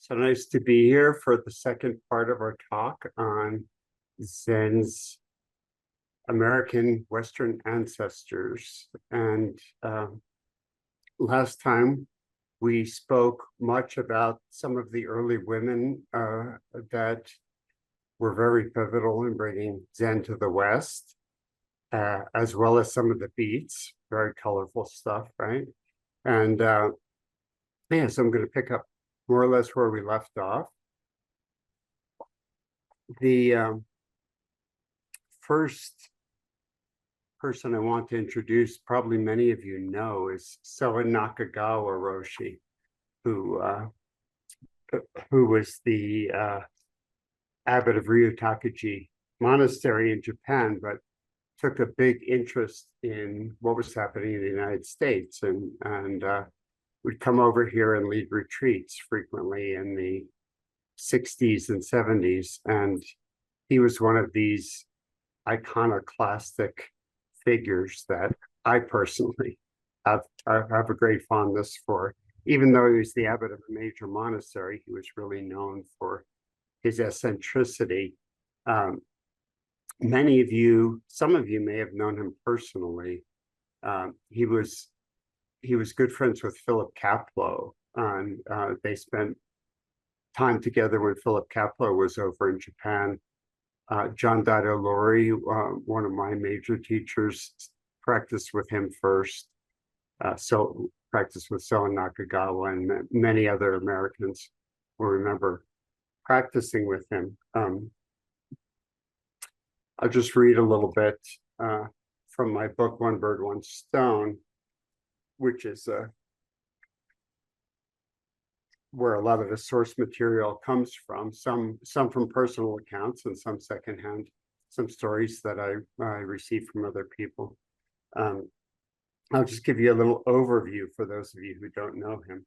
So nice to be here for the second part of our talk on Zen's American Western ancestors. And last time we spoke much about some of the early women that were very pivotal in bringing Zen to the West, as well as some of the beats, very colorful stuff, right? And yeah, so I'm going to pick up more or less where we left off. The first person I want to introduce, probably many of you know, is Soen Nakagawa Roshi, who was the abbot of Ryutakuji Monastery in Japan, but took a big interest in what was happening in the United States, and would come over here and lead retreats frequently in the 60s and 70s. And he was one of these iconoclastic figures that I personally have a great fondness for. Even though he was the abbot of a major monastery, he was really known for his eccentricity. Many of you, some of you may have known him personally. He was good friends with Philip Kapleau, and they spent time together when Philip Kapleau was over in Japan. John Daido Loori, one of my major teachers, practiced with him first. So practiced with Soen Nakagawa, and many other Americans will remember practicing with him. I'll just read a little bit from my book, One Bird, One Stone, which is where a lot of the source material comes from, some from personal accounts and some secondhand, some stories that I received from other people. I'll just give you a little overview for those of you who don't know him.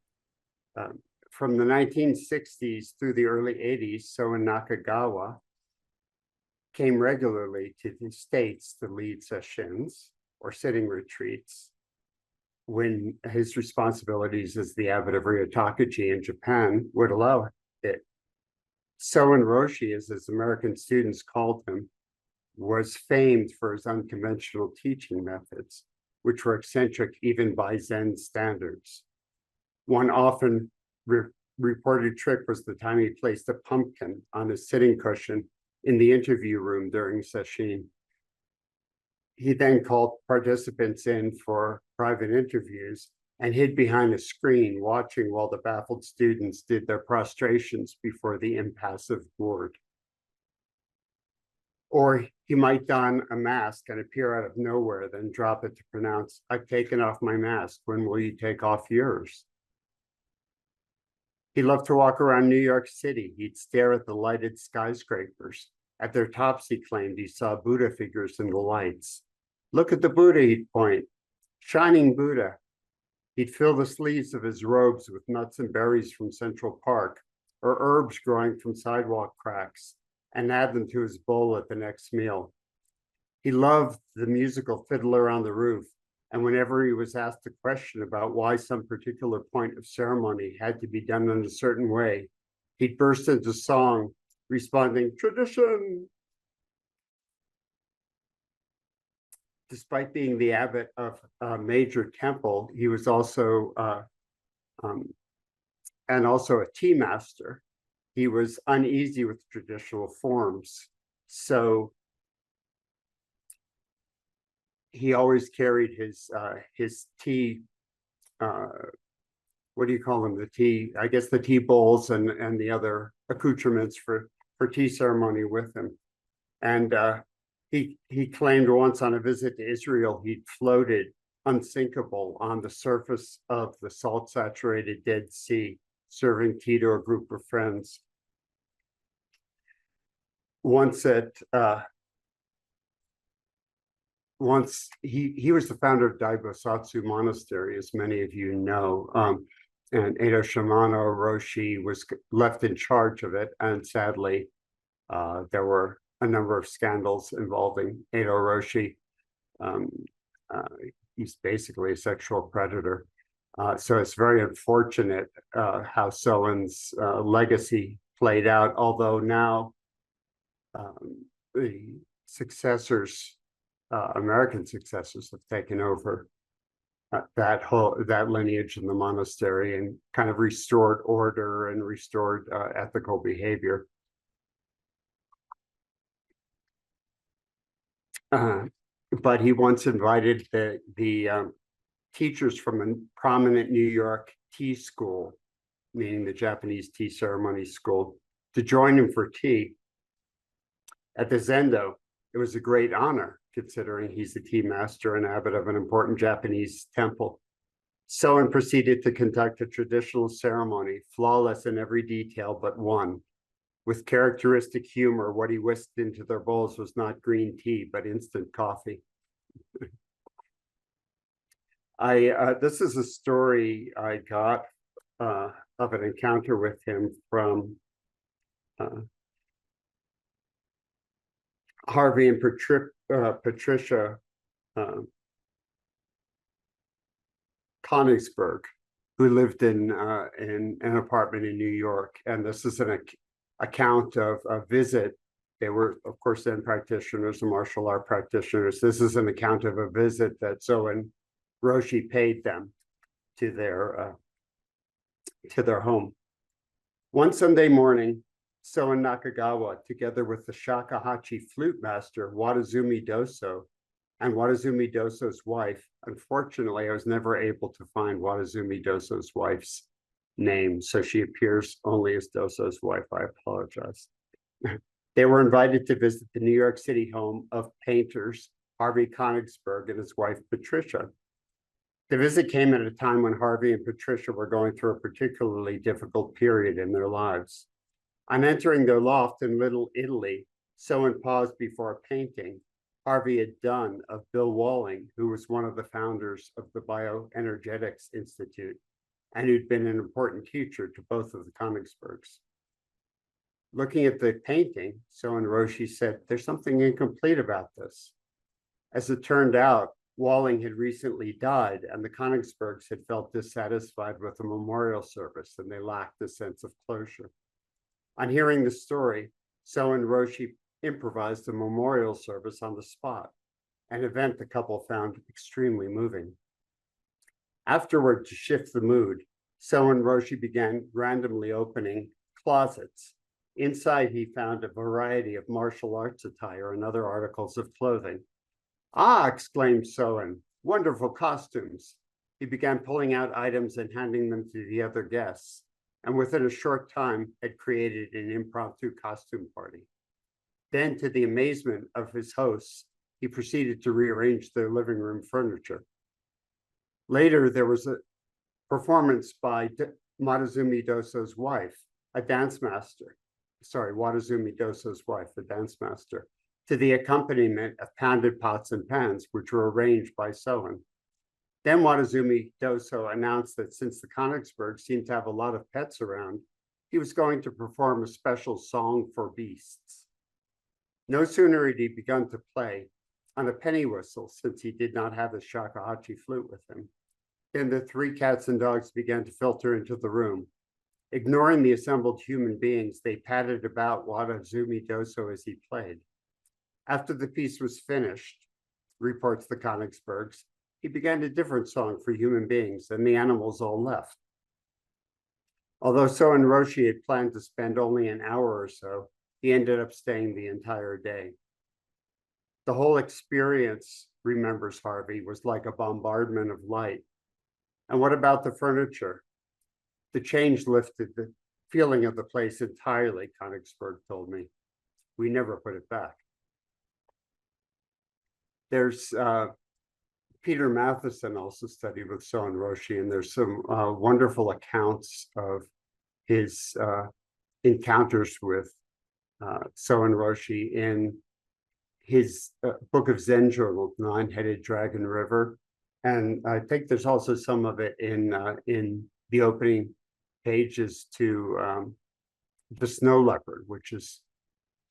From the 1960s through the early 80s, Soen Nakagawa came regularly to the States to lead sessions or sitting retreats when his responsibilities as the abbot of Ryutakuji in Japan would allow it. Soen Roshi, as his American students called him, was famed for his unconventional teaching methods, which were eccentric even by Zen standards. One often reported trick was the time he placed a pumpkin on his sitting cushion in the interview room during sesshin. He then called participants in for private interviews and hid behind a screen watching while the baffled students did their prostrations before the impassive board. Or he might don a mask and appear out of nowhere, then drop it to pronounce, "I've taken off my mask. When will you take off yours?" He loved to walk around New York City. He'd stare at the lighted skyscrapers. At their tops, he claimed he saw Buddha figures in the lights. "Look at the Buddha," he'd point. "Shining Buddha." He'd fill the sleeves of his robes with nuts and berries from Central Park or herbs growing from sidewalk cracks and add them to his bowl at the next meal. He loved the musical Fiddler on the Roof, and whenever he was asked a question about why some particular point of ceremony had to be done in a certain way, he'd burst into song, responding, "Tradition." Despite being the abbot of a major temple, he was also a tea master. He was uneasy with traditional forms, so he always carried his tea. What do you call them? The tea, I guess, the tea bowls and the other accoutrements for tea ceremony with him, and he claimed once on a visit to Israel, he'd floated unsinkable on the surface of the salt-saturated Dead Sea, serving tea to a group of friends. Once he was the founder of Daibosatsu Monastery, as many of you know, and Edo Shimano Roshi was left in charge of it, and sadly, there were a number of scandals involving Edo Roshi. He's basically a sexual predator. So it's very unfortunate how Sowen's legacy played out, although now the successors, American successors, have taken over that lineage in the monastery and kind of restored order and restored ethical behavior. But he once invited the teachers from a prominent New York tea school, meaning the Japanese tea ceremony school, to join him for tea at the Zendo. It was a great honor, considering he's the tea master and abbot of an important Japanese temple. Sowen proceeded to conduct a traditional ceremony, flawless in every detail but one. With characteristic humor, what he whisked into their bowls was not green tea, but instant coffee. This is a story I got of an encounter with him from Harvey and Patricia Konigsberg, who lived in an apartment in New York. And this is an account of a visit. They were, of course, then practitioners and martial art practitioners. This is an account of a visit that Soen Roshi paid them to their home. One Sunday morning, Soen Nakagawa, together with the shakuhachi flute master Wadazumi Doso and Wadazumi Doso's wife. Unfortunately, I was never able to find Wadazumi Doso's wife's name, so she appears only as Doso's wife. I apologize. They were invited to visit the New York City home of painters Harvey Konigsberg and his wife Patricia. The visit came at a time when Harvey and Patricia were going through a particularly difficult period in their lives. On entering their loft in Little Italy, Soen paused before a painting Harvey had done of Bill Walling, who was one of the founders of the Bioenergetics Institute and who'd been an important teacher to both of the Konigsbergs. Looking at the painting, Soen Roshi said, "There's something incomplete about this." As it turned out, Walling had recently died, and the Konigsbergs had felt dissatisfied with the memorial service, and they lacked a sense of closure. On hearing the story, Soen Roshi improvised a memorial service on the spot, an event the couple found extremely moving. Afterward, to shift the mood, Soen Roshi began randomly opening closets. Inside, he found a variety of martial arts attire and other articles of clothing. "Ah!" exclaimed Soen, "wonderful costumes." He began pulling out items and handing them to the other guests, and within a short time had created an impromptu costume party. Then, to the amazement of his hosts, he proceeded to rearrange their living room furniture. Later, there was a performance by Wadazumi Doso's wife, a dance master. Wadazumi Doso's wife, a dance master, to the accompaniment of pounded pots and pans, which were arranged by Soen. Then Wadazumi Doso announced that since the Konigsbergs seemed to have a lot of pets around, he was going to perform a special song for beasts. No sooner had he begun to play on a penny whistle, since he did not have his shakuhachi flute with him, then the three cats and dogs began to filter into the room. Ignoring the assembled human beings, they patted about Wadazumi Doso as he played. After the piece was finished, reports the Konigsbergs, he began a different song for human beings, and the animals all left. Although Soen Roshi had planned to spend only an hour or so, he ended up staying the entire day. The whole experience, remembers Harvey, was like a bombardment of light. And what about the furniture? The change lifted the feeling of the place entirely, Konigsberg told me. We never put it back. There's Peter Matheson also studied with Soen Roshi, and there's some wonderful accounts of his encounters with Soen Roshi in his book of Zen journal, Nine-Headed Dragon River. And I think there's also some of it in the opening pages to The Snow Leopard, which is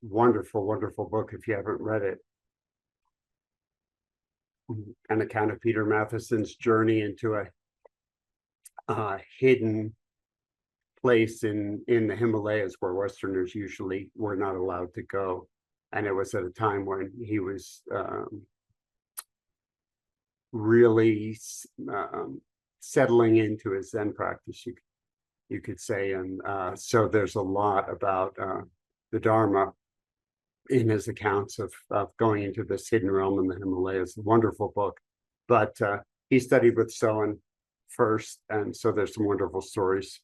wonderful, wonderful book if you haven't read it. An account of Peter Matheson's journey into a hidden place in the Himalayas where Westerners usually were not allowed to go. And it was at a time when he was really settling into his Zen practice, you could say. And so there's a lot about the Dharma in his accounts of going into this hidden realm in the Himalayas. A wonderful book. But he studied with Soen first, and so there's some wonderful stories,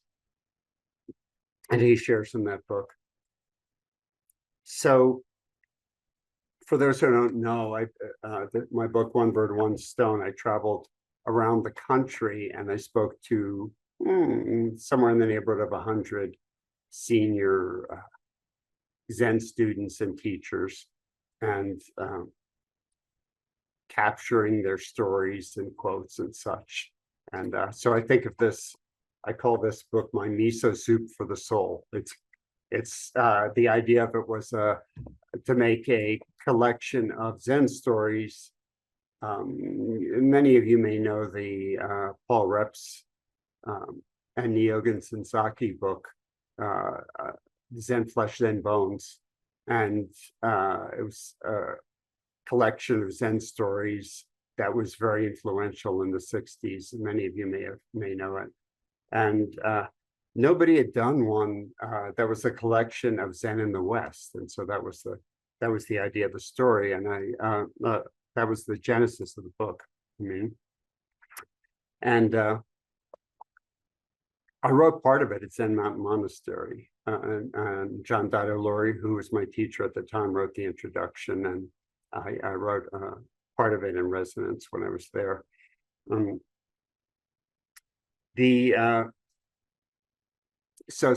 and he shares in that book. So for those who don't know, my book, One Bird, One Stone, I traveled around the country and I spoke to somewhere in the neighborhood of 100 senior Zen students and teachers, and capturing their stories and quotes and such. And so I think of this, I call this book my miso soup for the soul. It's the idea of it was to make a collection of Zen stories. Many of you may know the Paul Reps and Nyogen Sensaki book, Zen Flesh, Zen Bones. And it was a collection of Zen stories that was very influential in the 60s. Many of you may know it. And nobody had done one that was a collection of Zen in the West. And so that was the idea of the story. And that was the genesis of the book. And I wrote part of it at Zen Mountain Monastery. And John Daido Loori, who was my teacher at the time, wrote the introduction. And I wrote part of it in residence when I was there. So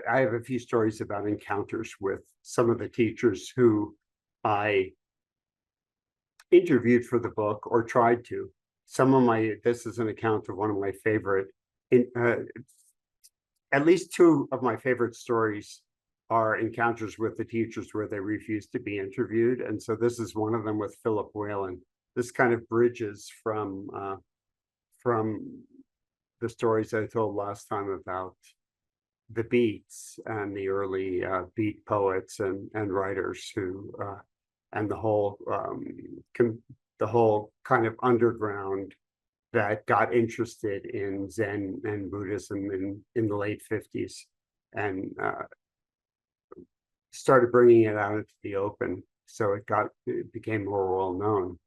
I have a few stories about encounters with some of the teachers who I interviewed for the book or tried to. This is an account of one of my favorite, at least two of my favorite stories are encounters with the teachers where they refused to be interviewed. And so this is one of them with Philip Whalen. This kind of bridges from the stories I told last time about the beats and the early beat poets and writers who and the whole kind of underground that got interested in Zen and Buddhism in the late 50s and started bringing it out into the open. So it became more well known.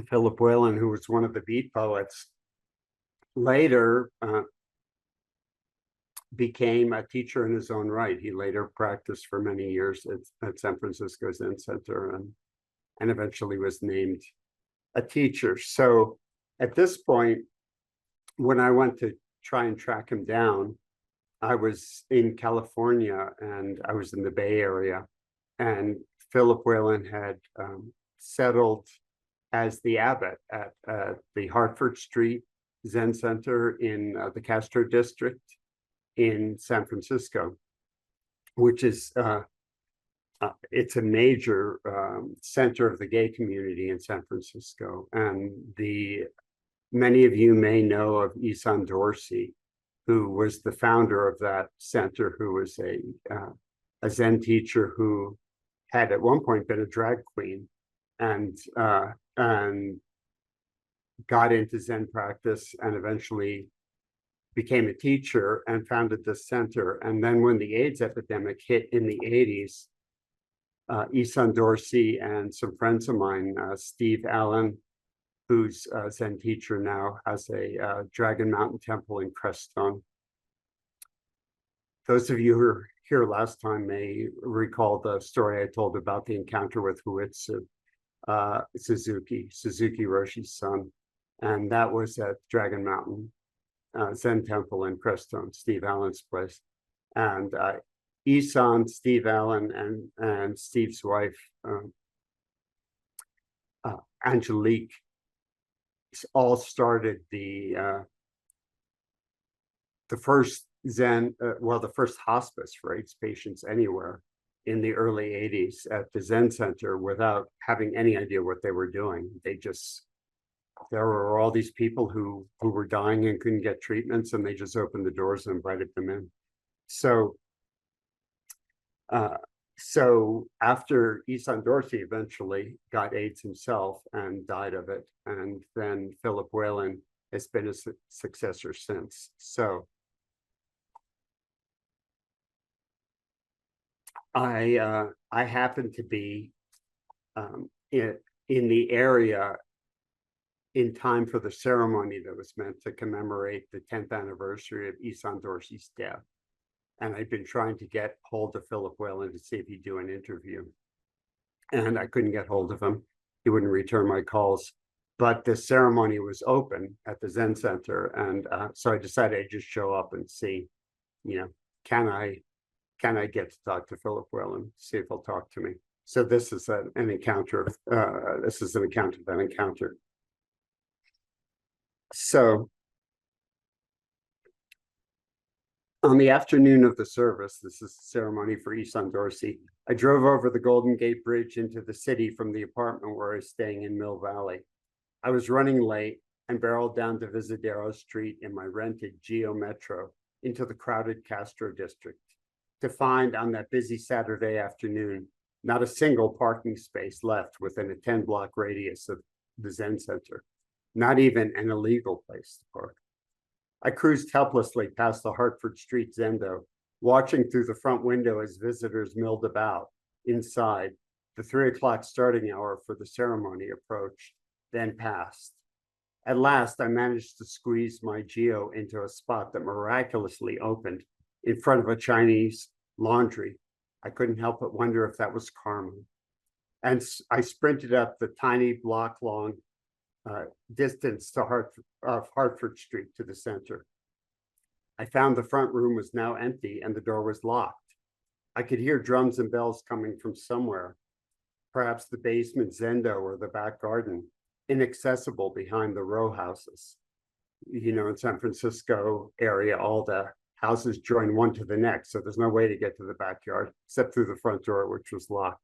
Philip Whalen, who was one of the beat poets, later became a teacher in his own right. He later practiced for many years at San Francisco Zen Center and eventually was named a teacher. So at this point, when I went to try and track him down, I was in California and I was in the Bay Area, and Philip Whalen had settled as the abbot at the Hartford Street Zen Center in the Castro District in San Francisco, which is it's a major center of the gay community in San Francisco. And many of you may know of Isan Dorsey, who was the founder of that center, who was a Zen teacher who had at one point been a drag queen and got into Zen practice and eventually became a teacher and founded this center. And then when the AIDS epidemic hit in the 80s, Isan Dorsey and some friends of mine, Steve Allen, who's a Zen teacher now, has a Dragon Mountain Temple in Crestone. Those of you who were here last time may recall the story I told about the encounter with Huitsu Suzuki Roshi's son. And that was at Dragon Mountain Zen Temple in Crestone, Steve Allen's place. And Isan, Steve Allen, and Steve's wife, Angelique, all started the first Zen, the first hospice for AIDS patients anywhere in the early 80s at the Zen Center without having any idea what they were doing. They just there were all these people who were dying and couldn't get treatments, and they just opened the doors and invited them in. So uh, so after Isan Dorsey eventually got AIDS himself and died of it, and then Philip Whalen has been a successor since. So I happen to be in the area in time for the ceremony that was meant to commemorate the 10th anniversary of Isan Dorsey's death. And I'd been trying to get hold of Philip Whalen to see if he'd do an interview. And I couldn't get hold of him. He wouldn't return my calls. But the ceremony was open at the Zen Center. And so I decided I'd just show up and see, can I get to talk to Philip Whalen, see if he'll talk to me. So this is an encounter. This is an account of that encounter. So on the afternoon of the service, this is the ceremony for Isan Dorsey, I drove over the Golden Gate Bridge into the city from the apartment where I was staying in Mill Valley. I was running late and barreled down Divisadero Street in my rented Geo Metro into the crowded Castro district to find on that busy Saturday afternoon, not a single parking space left within a 10-block radius of the Zen Center, not even an illegal place to park. I cruised helplessly past the Hartford Street Zendo, watching through the front window as visitors milled about. Inside, the 3 o'clock starting hour for the ceremony approached, then passed. At last, I managed to squeeze my Geo into a spot that miraculously opened in front of a Chinese laundry. I couldn't help but wonder if that was karma. And I sprinted up the tiny block-long distance to Hartford Street to the center. I found the front room was now empty and the door was locked. I could hear drums and bells coming from somewhere, perhaps the basement Zendo or the back garden, inaccessible behind the row houses. In San Francisco area, all the houses join one to the next, so there's no way to get to the backyard except through the front door, which was locked.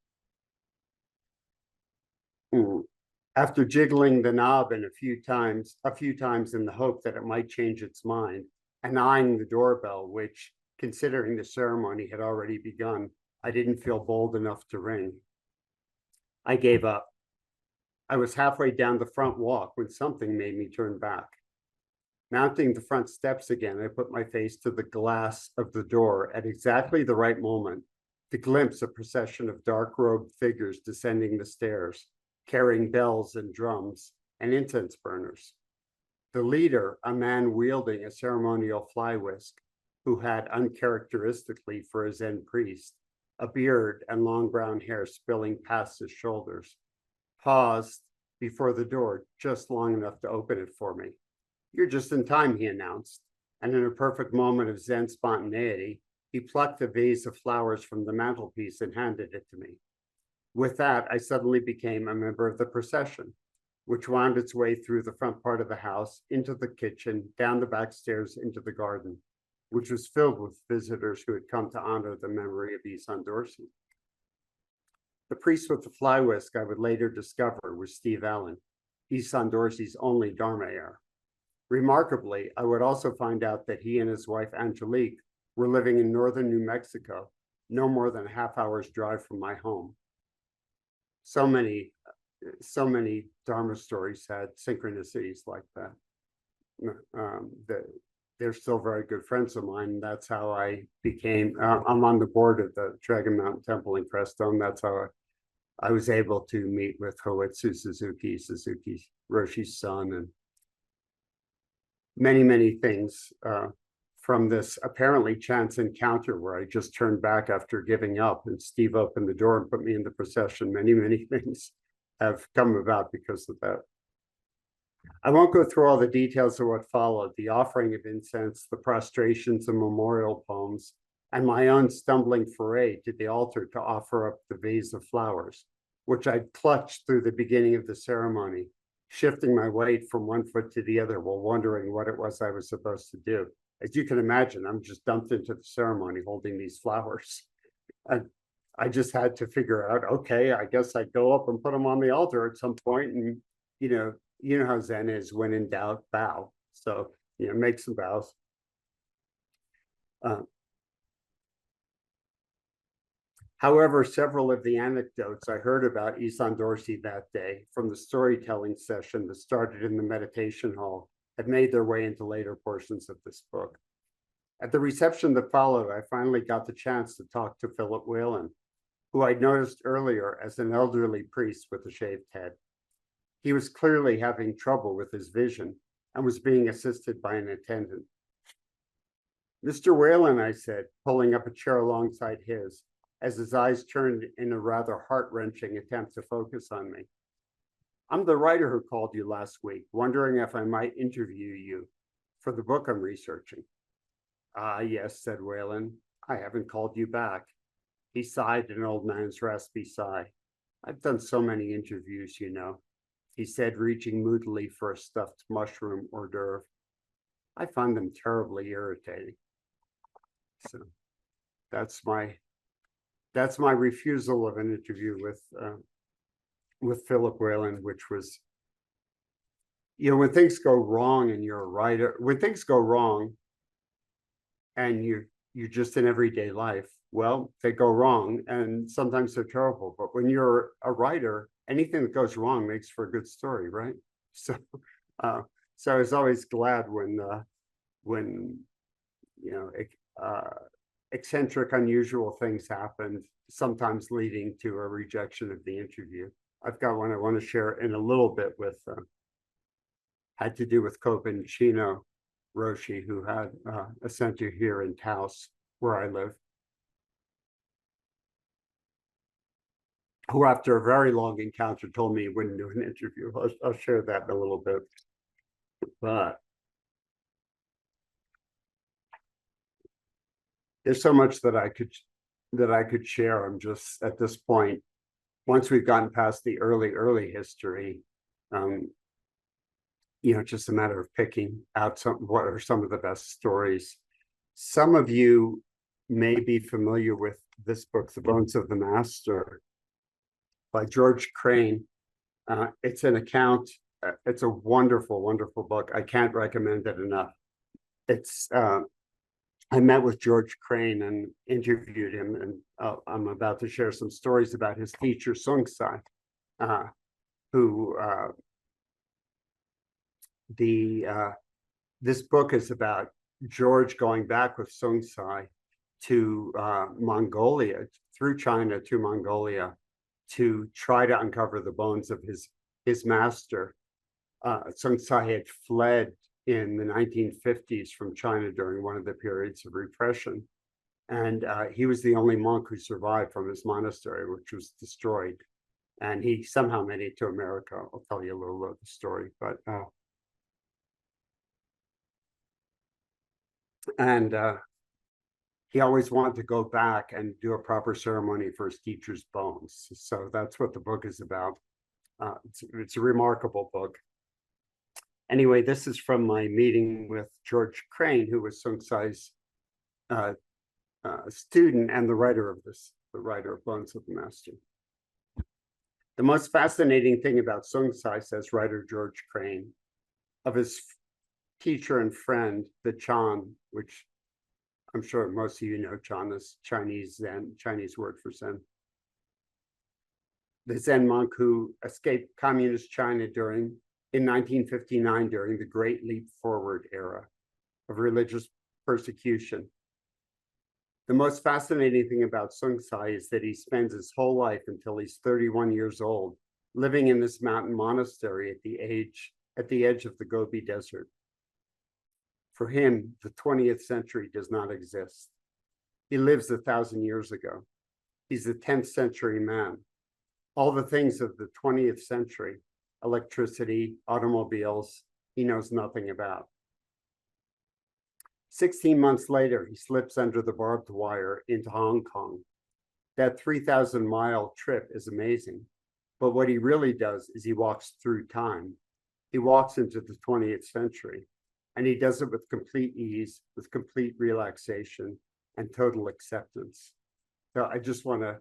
After jiggling the knob a few times in the hope that it might change its mind, and eyeing the doorbell, which, considering the ceremony had already begun, I didn't feel bold enough to ring, I gave up. I was halfway down the front walk when something made me turn back. Mounting the front steps again, I put my face to the glass of the door at exactly the right moment to glimpse a procession of dark-robed figures descending the stairs, carrying bells and drums and incense burners. The leader, a man wielding a ceremonial fly whisk, who had uncharacteristically for a Zen priest, a beard and long brown hair spilling past his shoulders, paused before the door just long enough to open it for me. "You're just in time," he announced, and in a perfect moment of Zen spontaneity, he plucked a vase of flowers from the mantelpiece and handed it to me. With that, I suddenly became a member of the procession, which wound its way through the front part of the house, into the kitchen, down the back stairs, into the garden, which was filled with visitors who had come to honor the memory of Isan Dorsey. The priest with the fly whisk I would later discover was Steve Allen, Isan Dorsey's only Dharma heir. Remarkably, I would also find out that he and his wife Angelique were living in northern New Mexico, no more than a half-hour's drive from my home. So many Dharma stories had synchronicities like that. They're still very good friends of mine. That's how I became, I'm on the board of the Dragon Mountain Temple in Crestone. That's how I was able to meet with Hoitsu Suzuki Roshi's son, and many, many things from this apparently chance encounter where I just turned back after giving up and Steve opened the door and put me in the procession. Many, many things have come about because of that. I won't go through all the details of what followed, the offering of incense, the prostrations and memorial poems, and my own stumbling foray to the altar to offer up the vase of flowers, which I'd clutched through the beginning of the ceremony, shifting my weight from one foot to the other while wondering what it was I was supposed to do. As you can imagine, I'm just dumped into the ceremony holding these flowers. And I just had to figure out, okay, I guess I'd go up and put them on the altar at some point and, you know how Zen is, when in doubt, bow. So, make some bows. However, several of the anecdotes I heard about Isan Dorsey that day from the storytelling session that started in the meditation hall have made their way into later portions of this book. At the reception that followed, I finally got the chance to talk to Philip Whalen, who I'd noticed earlier as an elderly priest with a shaved head. He was clearly having trouble with his vision and was being assisted by an attendant. Mr. Whalen, I said, pulling up a chair alongside his, as his eyes turned in a rather heart-wrenching attempt to focus on me. I'm the writer who called you last week, wondering if I might interview you for the book I'm researching. Ah, yes, said Whalen. I haven't called you back. He sighed an old man's raspy sigh. I've done so many interviews, he said, reaching moodily for a stuffed mushroom hors d'oeuvre. I find them terribly irritating. So that's my refusal of an interview with Philip Whalen, which was, when things go wrong and you're a writer, when things go wrong and you're just in everyday life, well, they go wrong and sometimes they're terrible. But when you're a writer, anything that goes wrong makes for a good story, right? So, so I was always glad when eccentric, unusual things happened, sometimes leading to a rejection of the interview. I've got one I want to share in a little bit with, had to do with Kobun Chino Roshi, who had a center here in Taos, where I live, who after a very long encounter told me he wouldn't do an interview. I'll share that in a little bit. But there's so much that I could share. I'm just at this point, once we've gotten past the early history, just a matter of picking out what are some of the best stories. Some of you may be familiar with this book, The Bones of the Master, by George Crane. It's an account. It's a wonderful, wonderful book. I can't recommend it enough. I met with George Crane and interviewed him, and I'm about to share some stories about his teacher, Sung Sai, who this book is about George going back with Sung Sai to Mongolia, through China to Mongolia, to try to uncover the bones of his master. Sung Sai had fled in the 1950s from China during one of the periods of repression. And he was the only monk who survived from his monastery, which was destroyed. And he somehow made it to America. I'll tell you a little of the story. But he always wanted to go back and do a proper ceremony for his teacher's bones. So that's what the book is about. It's a remarkable book. Anyway, this is from my meeting with George Crane, who was Sung Sai's student and the writer of Bones of the Master. The most fascinating thing about Sung Sai, says writer George Crane, of his teacher and friend, the Chan, which I'm sure most of you know Chan is Chinese Zen, Chinese word for Zen. The Zen monk who escaped communist China in 1959 during the Great Leap Forward era of religious persecution. The most fascinating thing about Sung Sai is that he spends his whole life until he's 31 years old living in this mountain monastery at the edge of the Gobi Desert. For him, the 20th century does not exist. He lives 1,000 years ago. He's a 10th century man. All the things of the 20th century, electricity, automobiles, he knows nothing about. 16 months later, he slips under the barbed wire into Hong Kong. That 3,000-mile trip is amazing, but what he really does is he walks through time. He walks into the 20th century, and he does it with complete ease, with complete relaxation, and total acceptance. So I just want to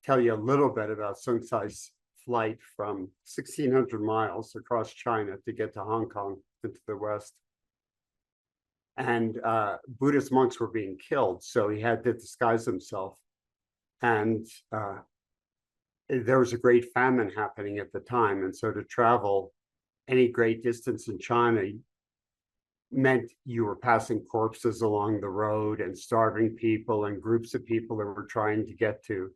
tell you a little bit about Sung Sai's flight from 1,600 miles across China to get to Hong Kong into the West. And Buddhist monks were being killed, so he had to disguise himself. And there was a great famine happening at the time. And so to travel any great distance in China meant you were passing corpses along the road and starving people and groups of people that were trying to get to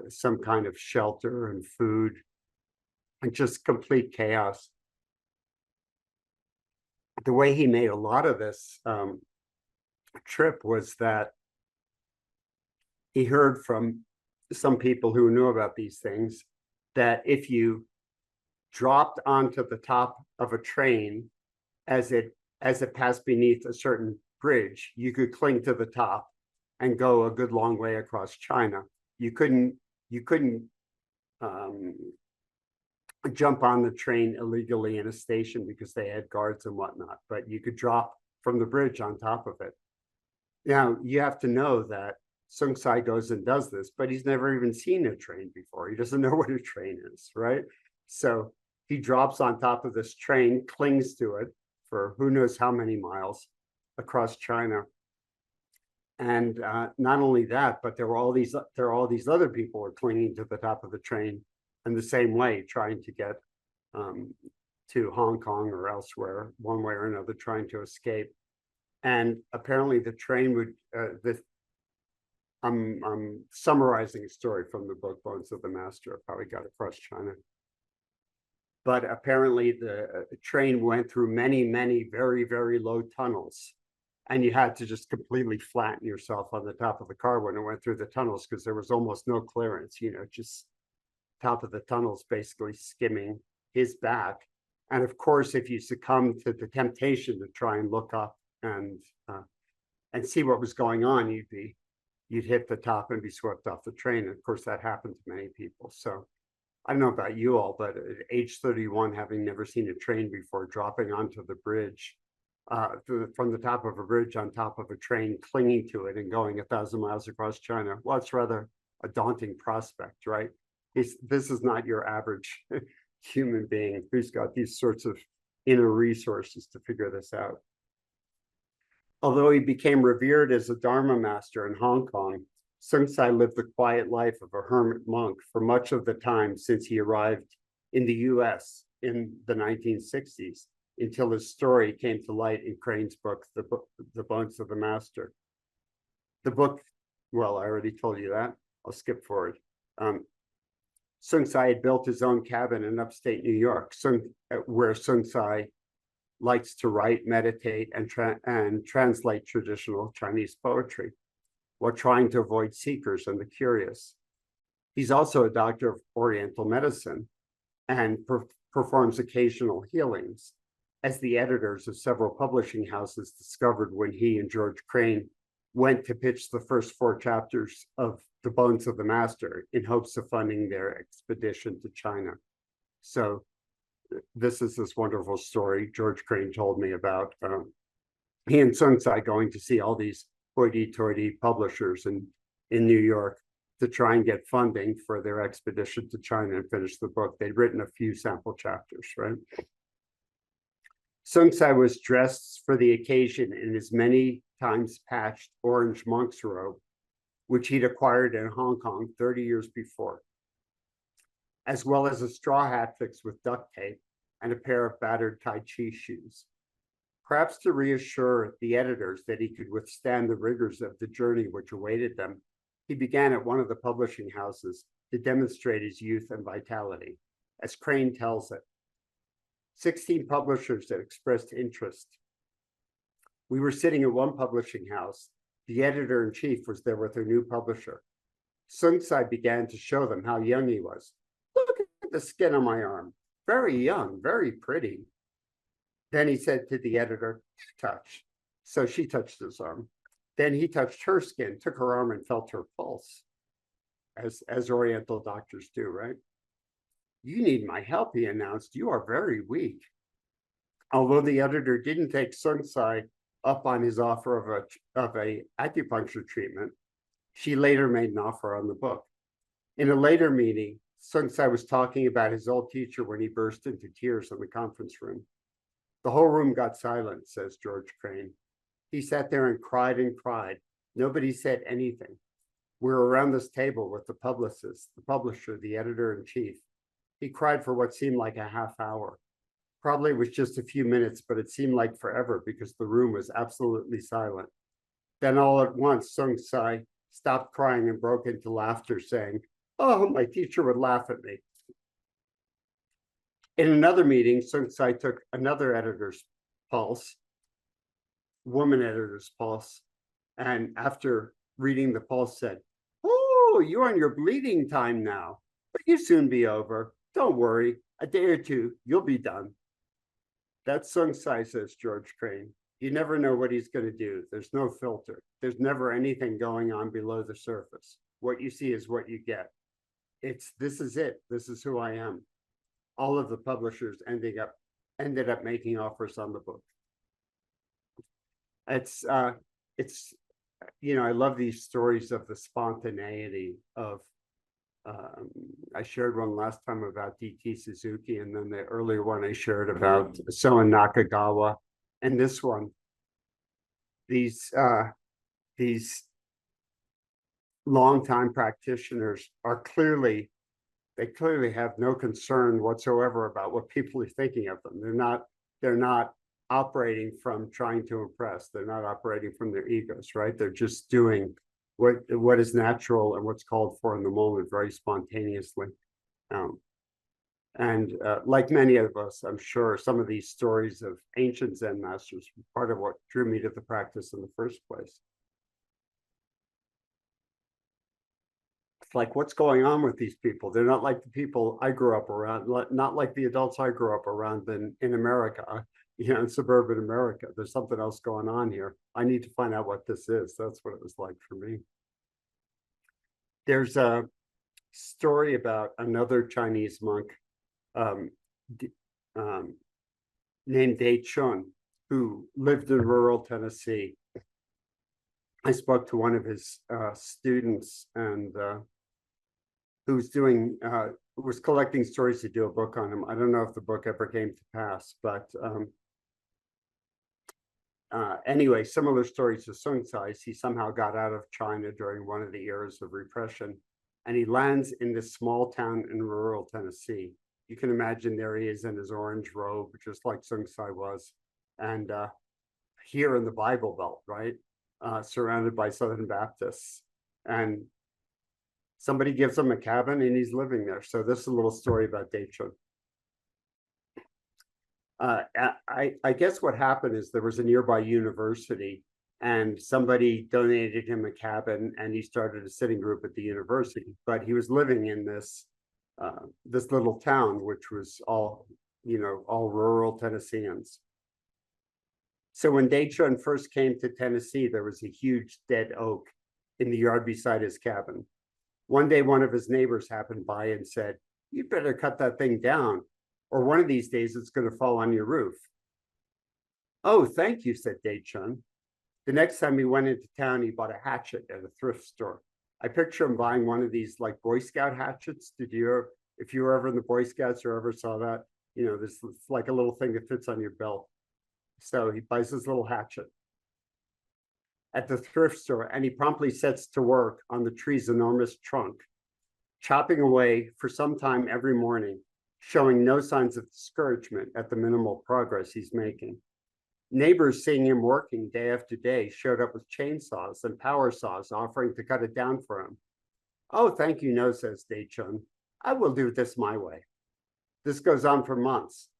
some kind of shelter and food, and just complete chaos. The way he made a lot of this trip was that he heard from some people who knew about these things that if you dropped onto the top of a train as it passed beneath a certain bridge, you could cling to the top and go a good long way across China. You couldn't jump on the train illegally in a station because they had guards and whatnot, but you could drop from the bridge on top of it. Now, you have to know that Sung Sai goes and does this, but he's never even seen a train before. He doesn't know what a train is, right? So he drops on top of this train, clings to it for who knows how many miles across China. And not only that, but there are all these other people who are clinging to the top of the train in the same way, trying to get to Hong Kong or elsewhere, one way or another, trying to escape. And apparently the train would, I'm summarizing a story from the book Bones of the Master of how he got across China. But apparently the train went through many, many very, very low tunnels. And you had to just completely flatten yourself on the top of the car when it went through the tunnels, because there was almost no clearance, just top of the tunnels basically skimming his back. And of course, if you succumb to the temptation to try and look up and see what was going on, you'd hit the top and be swept off the train. And of course, that happened to many people. So I don't know about you all, but at age 31, having never seen a train before, dropping onto the bridge, from the top of a bridge on top of a train, clinging to it and going 1,000 miles across China, well, it's rather a daunting prospect, right? This is not your average human being who's got these sorts of inner resources to figure this out. Although he became revered as a Dharma master in Hong Kong, Sung Sai lived the quiet life of a hermit monk for much of the time since he arrived in the US in the 1960s, until his story came to light in Crane's book, The Bones of the Master. The book, well, I already told you that. I'll skip forward. Sung Sai had built his own cabin in upstate New York, where Sung Sai likes to write, meditate, and translate traditional Chinese poetry while trying to avoid seekers and the curious. He's also a doctor of Oriental medicine and performs occasional healings, as the editors of several publishing houses discovered when he and George Crane went to pitch the first 4 chapters of The Bones of the Master in hopes of funding their expedition to China. So this is this wonderful story George Crane told me about. He and Sung Sai going to see all these hoity-toity publishers in New York to try and get funding for their expedition to China and finish the book. They'd written a few sample chapters, right? Sung Sai was dressed for the occasion in his many times patched orange monk's robe, which he'd acquired in Hong Kong 30 years before, as well as a straw hat fixed with duct tape and a pair of battered Tai Chi shoes. Perhaps to reassure the editors that he could withstand the rigors of the journey which awaited them, he began at one of the publishing houses to demonstrate his youth and vitality. As Crane tells it, 16 publishers had expressed interest. We were sitting at one publishing house. The editor-in-chief was there with her new publisher. Sung Sai began to show them how young he was. Look at the skin on my arm. Very young, very pretty. Then he said to the editor, touch. So she touched his arm. Then he touched her skin, took her arm and felt her pulse, as Oriental doctors do, right? You need my help, he announced. You are very weak. Although the editor didn't take Sung Sai up on his offer of a acupuncture treatment, she later made an offer on the book. In a later meeting, Sung Sai was talking about his old teacher when he burst into tears in the conference room. The whole room got silent, says George Crane. He sat there and cried and cried. Nobody said anything. We were around this table with the publicist, the publisher, the editor-in-chief. He cried for what seemed like a half hour. Probably it was just a few minutes, but it seemed like forever because the room was absolutely silent. Then all at once, Sung Sai stopped crying and broke into laughter, saying, "Oh, my teacher would laugh at me." In another meeting, Sung Sai took another editor's pulse, woman editor's pulse, and after reading the pulse said, "Oh, you're on your bleeding time now, but you soon be over. Don't worry, a day or two, you'll be done." That's Sung Sai, says George Crane. You never know what he's going to do. There's no filter. There's never anything going on below the surface. What you see is what you get. This is it. This is who I am. All of the publishers ended up making offers on the book. It's I love these stories of the spontaneity of. I shared one last time about D.T. Suzuki, and then the earlier one I shared about Soen Nakagawa, and this one. These longtime practitioners are clearly have no concern whatsoever about what people are thinking of them. They're not operating from trying to impress. They're not operating from their egos, right? They're just doing what is natural and what's called for in the moment very spontaneously. Like many of us, I'm sure some of these stories of ancient Zen masters were part of what drew me to the practice in the first place. It's like, what's going on with these people? They're not like the people I grew up around, not like the adults I grew up around in America, in suburban America. There's something else going on here. I need to find out what this is. That's what it was like for me. There's a story about another Chinese monk named Dei Chun, who lived in rural Tennessee. I spoke to one of his students, and who was collecting stories to do a book on him. I don't know if the book ever came to pass, but anyway, similar stories to Sung Sai's. He somehow got out of China during one of the eras of repression, and he lands in this small town in rural Tennessee. You can imagine there he is in his orange robe, just like Sung Sai was, and here in the Bible Belt, right, surrounded by Southern Baptists, and somebody gives him a cabin and he's living there. So this is a little story about Dei Chun. I guess what happened is there was a nearby university and somebody donated him a cabin and he started a sitting group at the university, but he was living in this little town, which was all rural Tennesseans. So when Dei Chun first came to Tennessee, there was a huge dead oak in the yard beside his cabin. One day, one of his neighbors happened by and said, "You'd better cut that thing down, or one of these days it's going to fall on your roof." "Oh, thank you," said Dei Chun. The next time he went into town, he bought a hatchet at a thrift store. I picture him buying one of these like Boy Scout hatchets. If you were ever in the Boy Scouts or ever saw that, this like a little thing that fits on your belt. So he buys this little hatchet at the thrift store, and he promptly sets to work on the tree's enormous trunk, chopping away for some time every morning, showing no signs of discouragement at the minimal progress he's making. Neighbors, seeing him working day after day, showed up with chainsaws and power saws, offering to cut it down for him. "Oh, thank you, no," says Dei Chun. "I will do this my way." This goes on for months,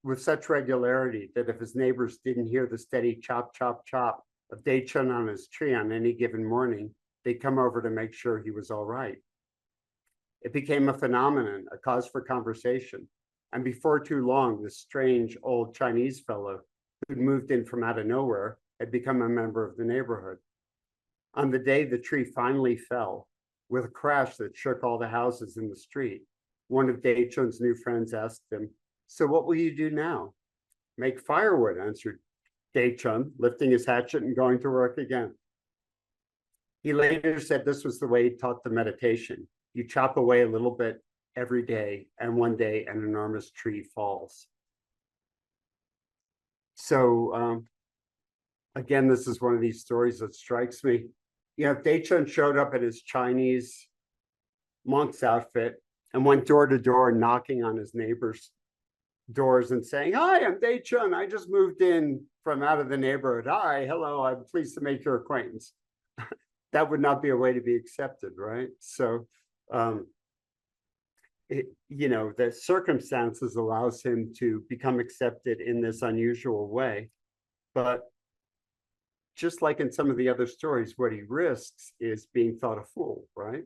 with such regularity that if his neighbors didn't hear the steady chop, chop, chop of Dei Chun on his tree on any given morning, they'd come over to make sure he was all right. It became a phenomenon, a cause for conversation. And before too long, this strange old Chinese fellow who'd moved in from out of nowhere had become a member of the neighborhood. On the day the tree finally fell, with a crash that shook all the houses in the street, one of Dei Chun's new friends asked him, "So what will you do now?" "Make firewood," answered Dei Chun, lifting his hatchet and going to work again. He later said this was the way he taught the meditation. You chop away a little bit every day, and one day an enormous tree falls. So again, this is one of these stories that strikes me. You know, if Dei-chun showed up in his Chinese monk's outfit and went door to door knocking on his neighbors' doors and saying, "Hi, I'm Dei-chun. I just moved in from out of the neighborhood. Hi, hello, I'm pleased to make your acquaintance." That would not be a way to be accepted, right? So, you know, the circumstances allows him to become accepted in this unusual way. But just like in some of the other stories, what he risks is being thought a fool, right?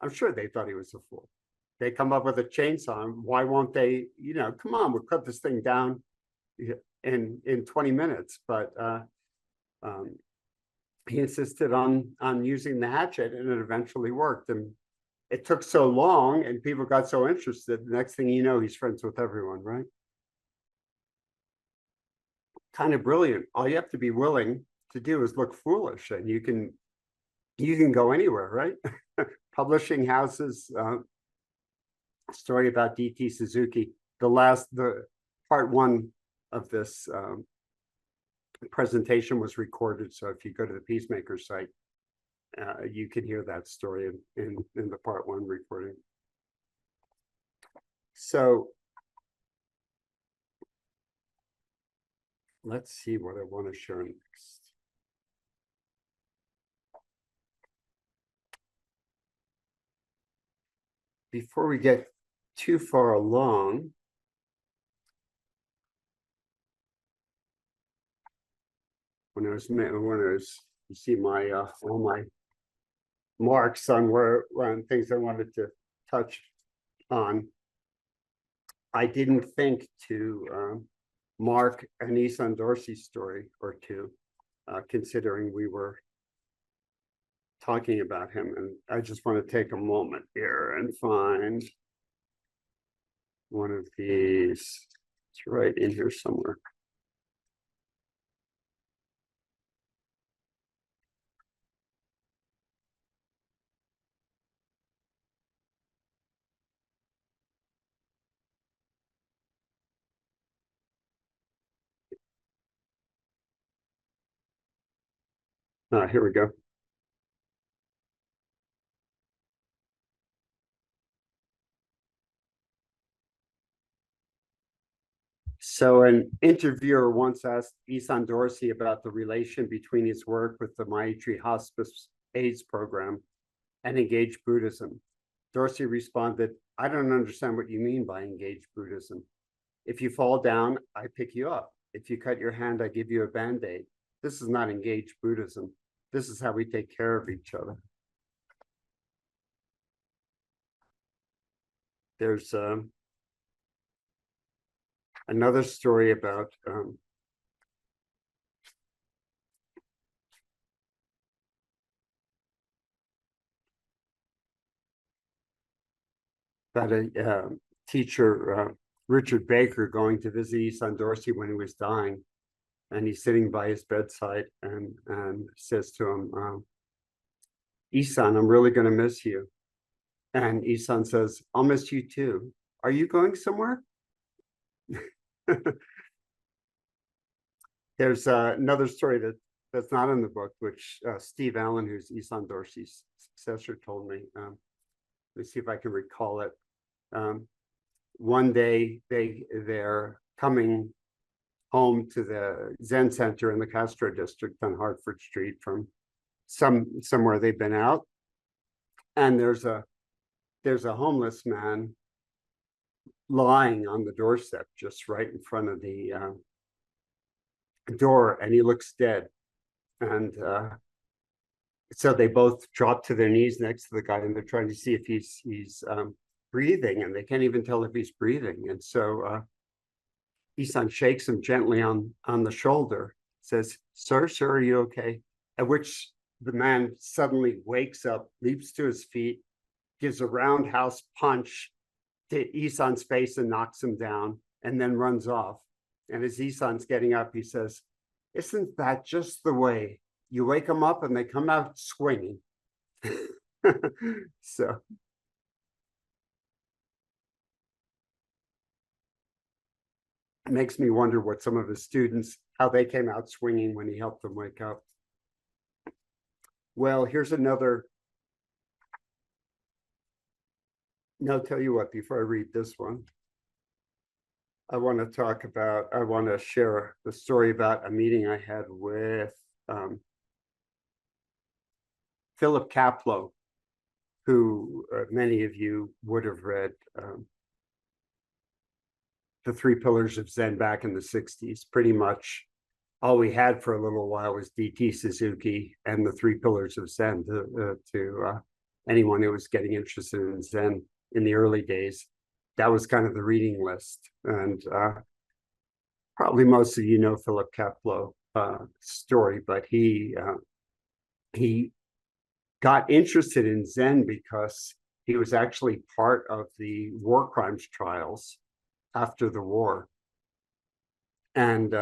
I'm sure they thought he was a fool. They come up with a chainsaw. Why won't they, you know, come on, we'll cut this thing down in 20 minutes. But he insisted on using the hatchet, and it eventually worked. And it took so long and people got so interested. The next thing you know, he's friends with everyone, right? Kind of brilliant. All you have to be willing to do is look foolish, and you can go anywhere, right? Publishing houses, story about DT Suzuki. The part one of this presentation was recorded. So if you go to the Peacemaker site, you can hear that story in the part one recording. So let's see what I want to show next. Before we get too far along, when I was you see my all my marks on on things I wanted to touch on, I didn't think to mark an Isan Dorsey story or two, considering we were talking about him. And I just want to take a moment here and find one of these. It's right in here somewhere. Here we go. So an interviewer once asked Isan Dorsey about the relation between his work with the Maitri Hospice AIDS program and engaged Buddhism. Dorsey responded, "I don't understand what you mean by engaged Buddhism. If you fall down, I pick you up. If you cut your hand, I give you a Band-Aid. This is not engaged Buddhism. This is how we take care of each other." There's another story about a teacher, Richard Baker, going to visit Isan Dorsey when he was dying. And he's sitting by his bedside and says to him, "Isan, I'm really going to miss you." And Isan says, "I'll miss you too. Are you going somewhere?" There's another story that's not in the book, which Steve Allen, who's Isan Dorsey's successor, told me. Let me see if I can recall it. One day they're coming home to the Zen Center in the Castro district on Hartford Street from somewhere they've been out, and there's a homeless man lying on the doorstep just right in front of the door, and he looks dead. And so they both drop to their knees next to the guy, and they're trying to see if he's breathing, and they can't even tell if he's breathing. And so Isan shakes him gently on the shoulder, says, sir, are you okay?" At which the man suddenly wakes up, leaps to his feet, gives a roundhouse punch to Isan's face and knocks him down, and then runs off. And as Isan's getting up, he says, "Isn't that just the way? You wake them up and they come out swinging." So It makes me wonder what some of his students, how they came out swinging when he helped them wake up. Well, here's another. No, I'll tell you what, before I read this one, I want to share the story about a meeting I had with Philip Kapleau, who many of you would have read The Three Pillars of Zen back in the 60s. Pretty much all we had for a little while was D.T. Suzuki and The Three Pillars of Zen to anyone who was getting interested in Zen in the early days. That was kind of the reading list. And probably most of you know Philip Kapleau story, but he got interested in Zen because he was actually part of the war crimes trials after the war. And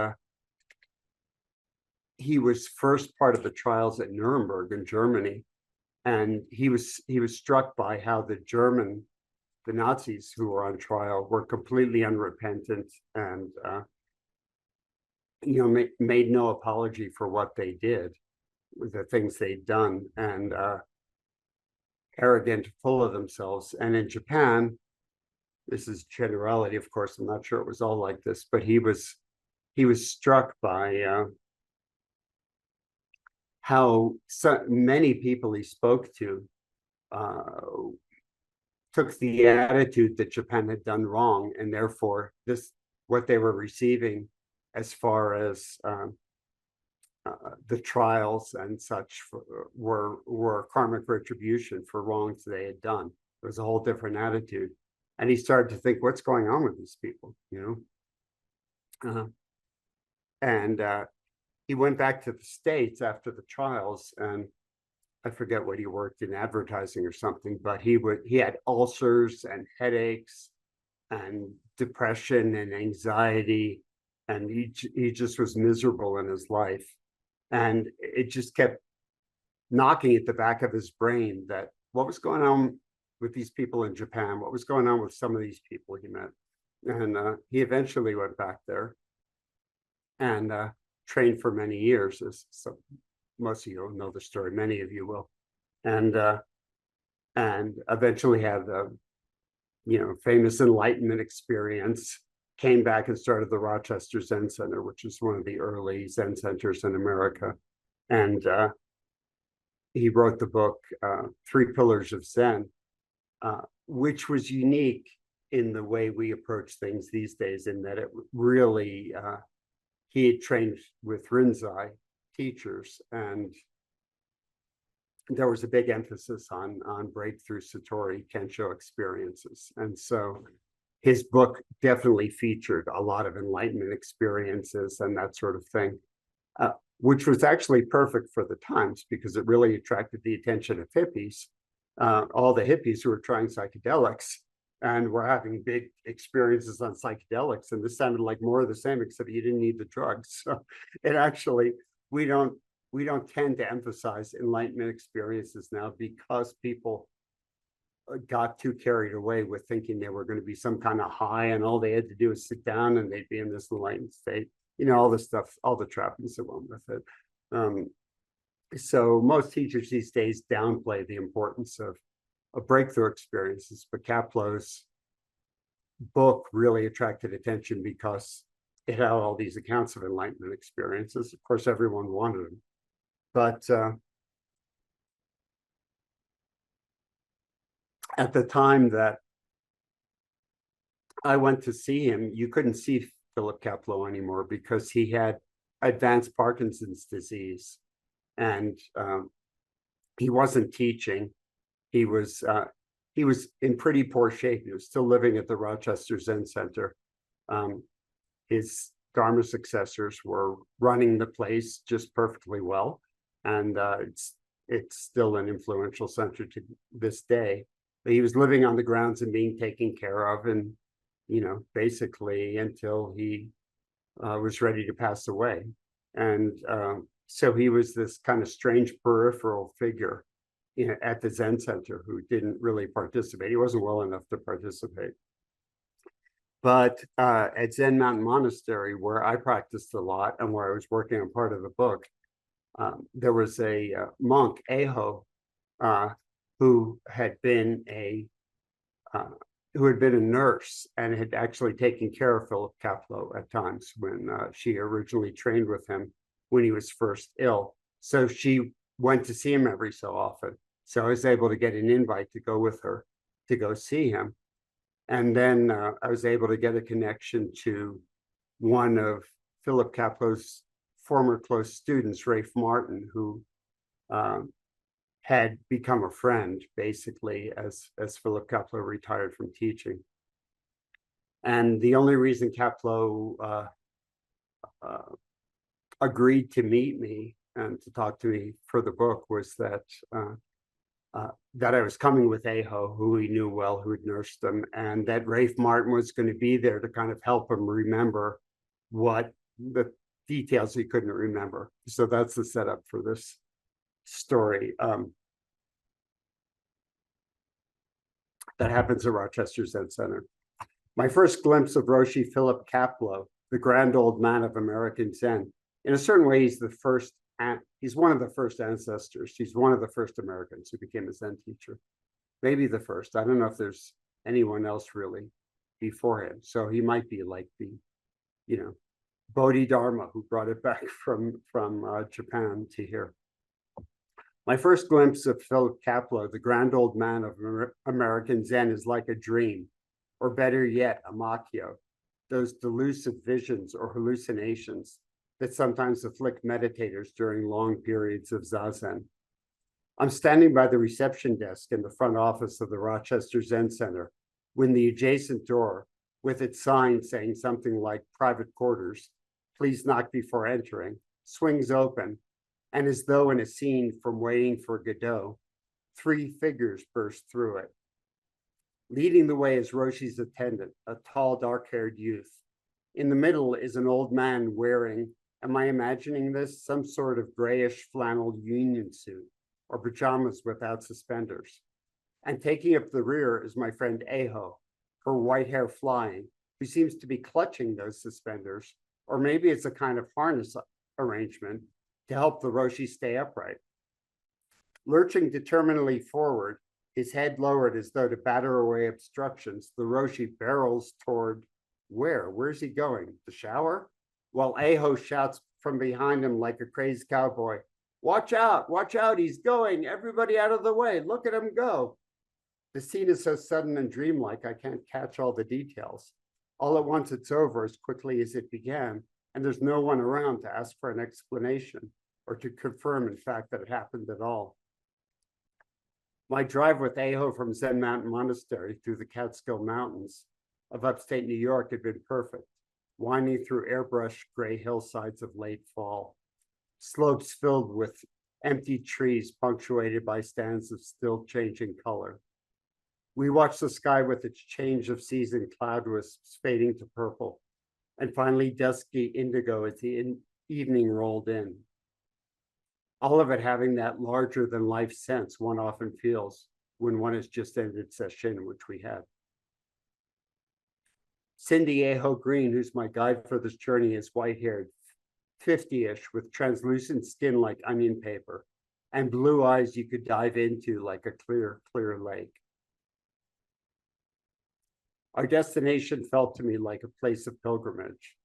he was first part of the trials at Nuremberg in Germany. And he was struck by how the Nazis who were on trial were completely unrepentant and made no apology for what they did, the things they'd done, and arrogant, full of themselves. And in Japan, this is generality, of course, I'm not sure it was all like this, but he was struck by how so many people he spoke to took the attitude that Japan had done wrong, and therefore what they were receiving as far as the trials and such were karmic retribution for wrongs they had done. It was a whole different attitude. And he started to think, what's going on with these people, and he went back to the States after the trials, and I forget what he worked in, advertising or something, but he had ulcers and headaches and depression and anxiety, and he just was miserable in his life. And it just kept knocking at the back of his brain that what was going on with these people in Japan, what was going on with some of these people he met. And he eventually went back there and trained for many years, as most of you will know the story, many of you will, and eventually had the famous enlightenment experience, came back and started the Rochester Zen Center, which is one of the early Zen centers in America. And he wrote the book, Three Pillars of Zen, which was unique in the way we approach things these days, in that it really, he had trained with Rinzai teachers, and there was a big emphasis on breakthrough Satori Kensho experiences. And so his book definitely featured a lot of enlightenment experiences and that sort of thing, which was actually perfect for the times because it really attracted the attention of hippies, all the hippies who were trying psychedelics and were having big experiences on psychedelics. And this sounded like more of the same, except you didn't need the drugs. So it actually, we don't tend to emphasize enlightenment experiences now because people got too carried away with thinking they were going to be some kind of high and all they had to do is sit down and they'd be in this enlightened state. All the stuff, all the trappings that went with it. So most teachers these days downplay the importance of breakthrough experiences, but Kapleau's book really attracted attention because it had all these accounts of enlightenment experiences. Of course, everyone wanted them. But at the time that I went to see him, you couldn't see Philip Kapleau anymore because he had advanced Parkinson's disease, and he wasn't teaching. He was in pretty poor shape. He was still living at the Rochester Zen Center. His Dharma successors were running the place just perfectly well, and it's still an influential center to this day. But he was living on the grounds and being taken care of, and basically until he was ready to pass away. And so he was this kind of strange peripheral figure at the Zen Center who didn't really participate. He wasn't well enough to participate. But at Zen Mountain Monastery, where I practiced a lot and where I was working on part of the book, there was a monk, Aho, uh, who had been a uh, nurse and had actually taken care of Philip Kapleau at times when she originally trained with him when he was first ill. So she went to see him every so often. So I was able to get an invite to go with her to go see him. And then I was able to get a connection to one of Philip Kapleau's former close students, Rafe Martin, who had become a friend basically as Philip Kapleau retired from teaching. And the only reason Kapleau agreed to meet me and to talk to me for the book was that that I was coming with Aho, who he knew well, who had nursed him, and that Rafe Martin was going to be there to kind of help him remember what the details he couldn't remember. So that's the setup for this story. That happens at Rochester Zen Center. My first glimpse of Roshi Philip Kapleau, the grand old man of American Zen. In a certain way, he's one of the first ancestors. He's one of the first Americans who became a Zen teacher. Maybe the first. I don't know if there's anyone else really before him. So he might be like the, Bodhidharma who brought it back from Japan to here. My first glimpse of Philip Kapleau, the grand old man of American Zen, is like a dream, or better yet, a makyo, those delusive visions or hallucinations that sometimes afflict meditators during long periods of zazen. I'm standing by the reception desk in the front office of the Rochester Zen Center when the adjacent door, with its sign saying something like private quarters, please knock before entering, swings open, and as though in a scene from Waiting for Godot, 3 figures burst through it. Leading the way is Roshi's attendant, a tall, dark-haired youth. In the middle is an old man wearing, am I imagining this, some sort of grayish flannel union suit or pajamas without suspenders. And taking up the rear is my friend Aho, her white hair flying, who seems to be clutching those suspenders, or maybe it's a kind of harness arrangement to help the Roshi stay upright. Lurching determinedly forward, his head lowered as though to batter away obstructions, the Roshi barrels toward where? Where's he going? The shower? While Aho shouts from behind him like a crazed cowboy, watch out, he's going, everybody out of the way, look at him go. The scene is so sudden and dreamlike, I can't catch all the details. All at once it's over as quickly as it began, and there's no one around to ask for an explanation or to confirm, in fact, that it happened at all. My drive with Aho from Zen Mountain Monastery through the Catskill Mountains of upstate New York had been perfect, winding through airbrushed gray hillsides of late fall, slopes filled with empty trees punctuated by stands of still changing color. We watched the sky with its change of season cloud wisps fading to purple, and finally dusky indigo as the evening rolled in. All of it having that larger than life sense one often feels when one has just ended session, which we had. Cindy Aho Green, who's my guide for this journey, is white-haired, 50-ish, with translucent skin like onion paper, and blue eyes you could dive into like a clear lake. Our destination felt to me like a place of pilgrimage.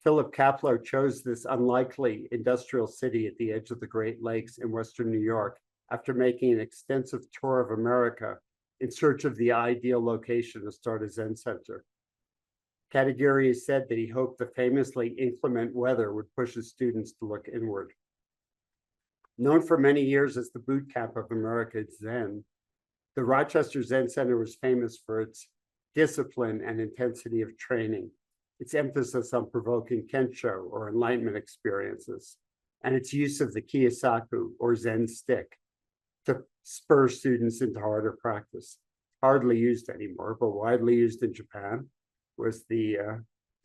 Philip Kapleau chose this unlikely industrial city at the edge of the Great Lakes in Western New York after making an extensive tour of America in search of the ideal location to start a Zen center. Katagiri said that he hoped the famously inclement weather would push his students to look inward. Known for many years as the boot camp of American Zen, the Rochester Zen Center was famous for its discipline and intensity of training, its emphasis on provoking kensho or enlightenment experiences, and its use of the kiyosaku or Zen stick to spur students into harder practice. Hardly used anymore, but widely used in Japan was the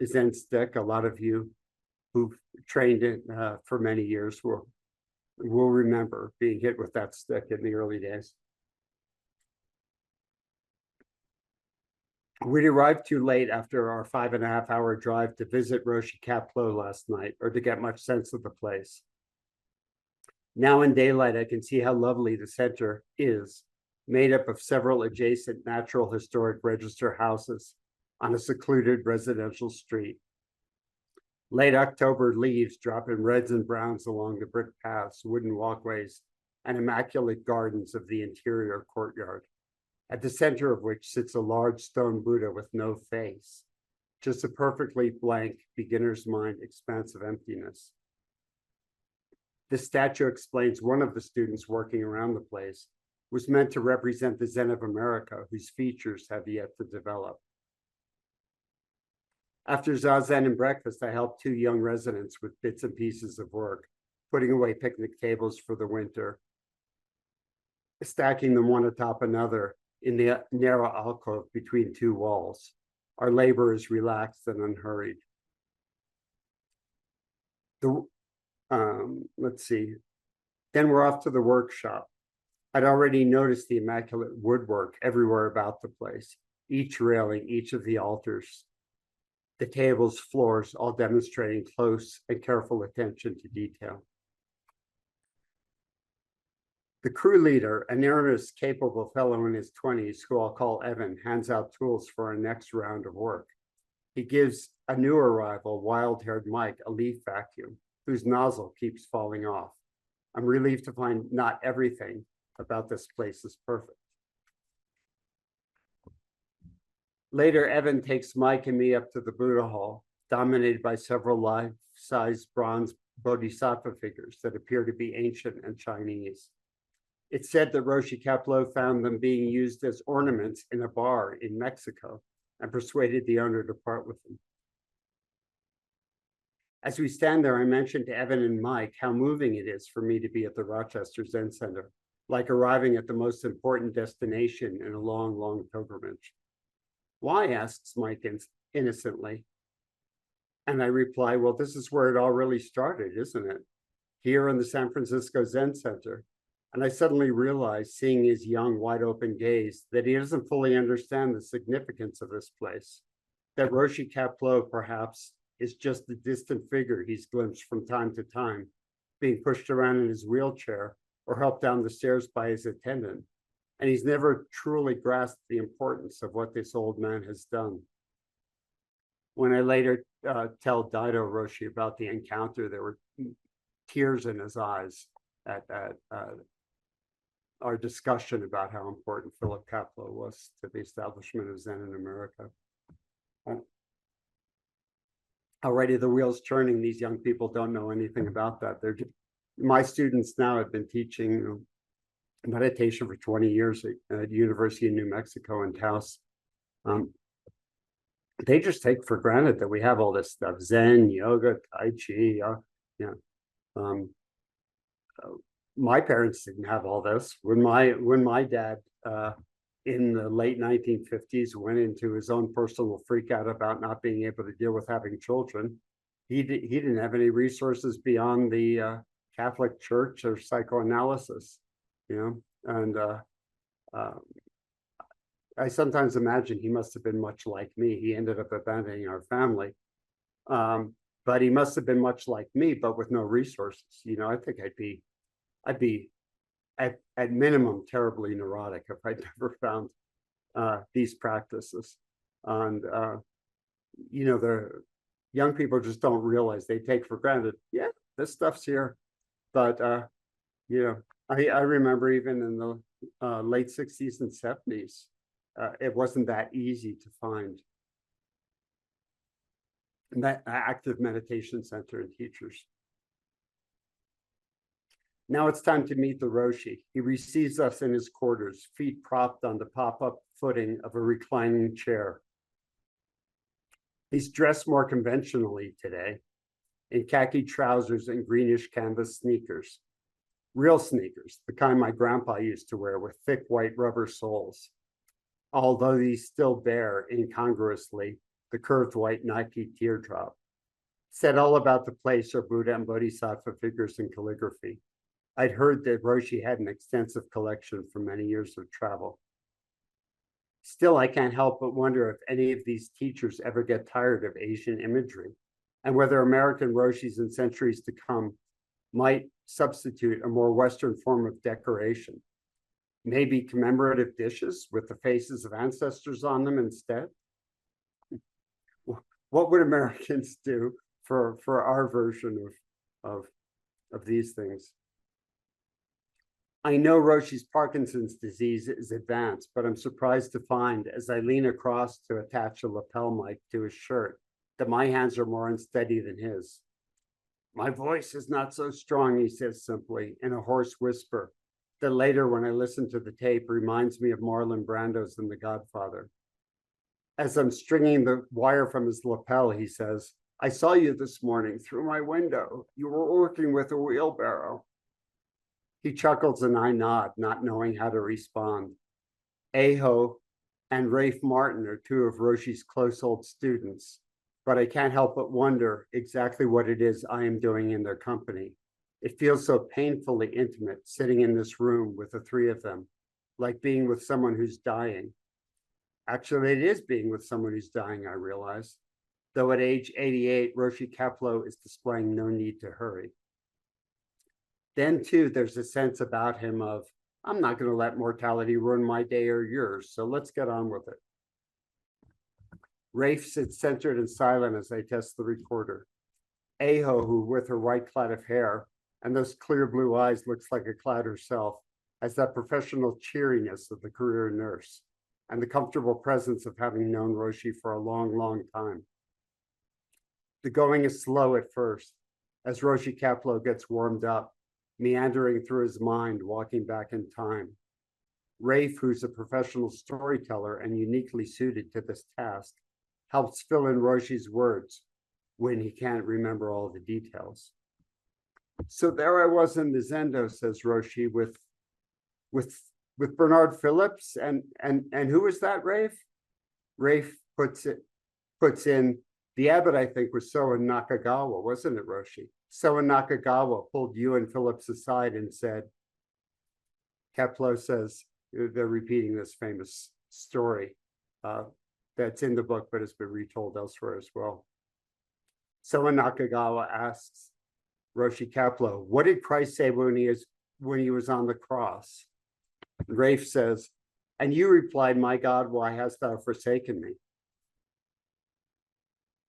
Zen stick. A lot of you who've trained it for many years will remember being hit with that stick in the early days. We'd arrived too late after our 5.5 hour drive to visit Roshi Kapleau last night, or to get much sense of the place. Now in daylight, I can see how lovely the center is, made up of several adjacent Natural Historic Register houses on a secluded residential street. Late October leaves drop in reds and browns along the brick paths, wooden walkways, and immaculate gardens of the interior courtyard, at the center of which sits a large stone Buddha with no face, just a perfectly blank, beginner's mind expanse of emptiness. This statue explains one of the students working around the place was meant to represent the Zen of America, whose features have yet to develop. After zazen and breakfast, I helped 2 young residents with bits and pieces of work, putting away picnic tables for the winter, stacking them one atop another in the narrow alcove between 2 walls. Our labor is relaxed and unhurried. Let's see. Then we're off to the workshop. I'd already noticed the immaculate woodwork everywhere about the place, each railing, each of the altars, the tables, floors, all demonstrating close and careful attention to detail. The crew leader, an earnest, capable fellow in his 20s, who I'll call Evan, hands out tools for our next round of work. He gives a new arrival, wild-haired Mike, a leaf vacuum, whose nozzle keeps falling off. I'm relieved to find not everything about this place is perfect. Later, Evan takes Mike and me up to the Buddha Hall, dominated by several life-size bronze bodhisattva figures that appear to be ancient and Chinese. It's said that Roshi Kapleau found them being used as ornaments in a bar in Mexico and persuaded the owner to part with them. As we stand there, I mentioned to Evan and Mike how moving it is for me to be at the Rochester Zen Center, like arriving at the most important destination in a long, long pilgrimage. Why, asks Mike innocently. And I reply, well, this is where it all really started, isn't it? Here in the San Francisco Zen Center. And I suddenly realized, seeing his young, wide-open gaze, that he doesn't fully understand the significance of this place, that Roshi Kapleau perhaps is just the distant figure he's glimpsed from time to time, being pushed around in his wheelchair or helped down the stairs by his attendant. And he's never truly grasped the importance of what this old man has done. When I later tell Daido Roshi about the encounter, there were tears in his eyes at our discussion about how important Philip Kapleau was to the establishment of Zen in America. Already the wheel's turning. These young people don't know anything about that. My students now have been teaching meditation for 20 years at University of New Mexico in Taos. They just take for granted that we have all this stuff: Zen, yoga, Tai Chi. My parents didn't have all this. When my dad in the late 1950s went into his own personal freak out about not being able to deal with having children, he didn't have any resources beyond the Catholic Church or psychoanalysis, and I sometimes imagine he must have been much like me. He ended up abandoning our family, but he must have been much like me, but with no resources. I think I'd be at minimum terribly neurotic if I'd never found these practices. And the young people just don't realize. They take for granted, yeah, this stuff's here. But I remember even in the late 60s and 70s, it wasn't that easy to find that active meditation center and teachers. Now it's time to meet the Roshi. He receives us in his quarters, feet propped on the pop-up footing of a reclining chair. He's dressed more conventionally today, in khaki trousers and greenish canvas sneakers. Real sneakers, the kind my grandpa used to wear with thick white rubber soles. Although these still bear, incongruously, the curved white Nike teardrop. Said all about the place are Buddha and Bodhisattva figures in calligraphy. I'd heard that Roshi had an extensive collection from many years of travel. Still, I can't help but wonder if any of these teachers ever get tired of Asian imagery, and whether American Roshis in centuries to come might substitute a more Western form of decoration. Maybe commemorative dishes with the faces of ancestors on them instead. What would Americans do for our version of these things? I know Roshi's Parkinson's disease is advanced, but I'm surprised to find, as I lean across to attach a lapel mic to his shirt, that my hands are more unsteady than his. My voice is not so strong, he says simply, in a hoarse whisper that later, when I listen to the tape, reminds me of Marlon Brando's in The Godfather. As I'm stringing the wire from his lapel, he says, I saw you this morning through my window. You were working with a wheelbarrow. He chuckles and I nod, not knowing how to respond. Aho and Rafe Martin are two of Roshi's close old students, but I can't help but wonder exactly what it is I am doing in their company. It feels so painfully intimate sitting in this room with the three of them, like being with someone who's dying. Actually, it is being with someone who's dying, I realize, though at age 88, Roshi Kapleau is displaying no need to hurry. Then, too, there's a sense about him of, I'm not going to let mortality ruin my day or yours, so let's get on with it. Rafe sits centered and silent as I test the recorder. Aho, who with her white cloud of hair and those clear blue eyes looks like a cloud herself, has that professional cheeriness of the career nurse and the comfortable presence of having known Roshi for a long, long time. The going is slow at first, as Roshi Kapleau gets warmed up, meandering through his mind, walking back in time. Rafe, who's a professional storyteller and uniquely suited to this task, helps fill in Roshi's words when he can't remember all the details. So there I was in the Zendo, says Roshi, with Bernard Phillips, and who was that, Rafe? Rafe puts in, the abbot, I think, was Soen Nakagawa, wasn't it, Roshi? Soen Nakagawa pulled you and Phillips aside and said, Kapleau says, they're repeating this famous story that's in the book, but has been retold elsewhere as well. Soen Nakagawa asks Roshi Kapleau, what did Christ say when he was on the cross? Rafe says, and you replied, my God, why hast thou forsaken me?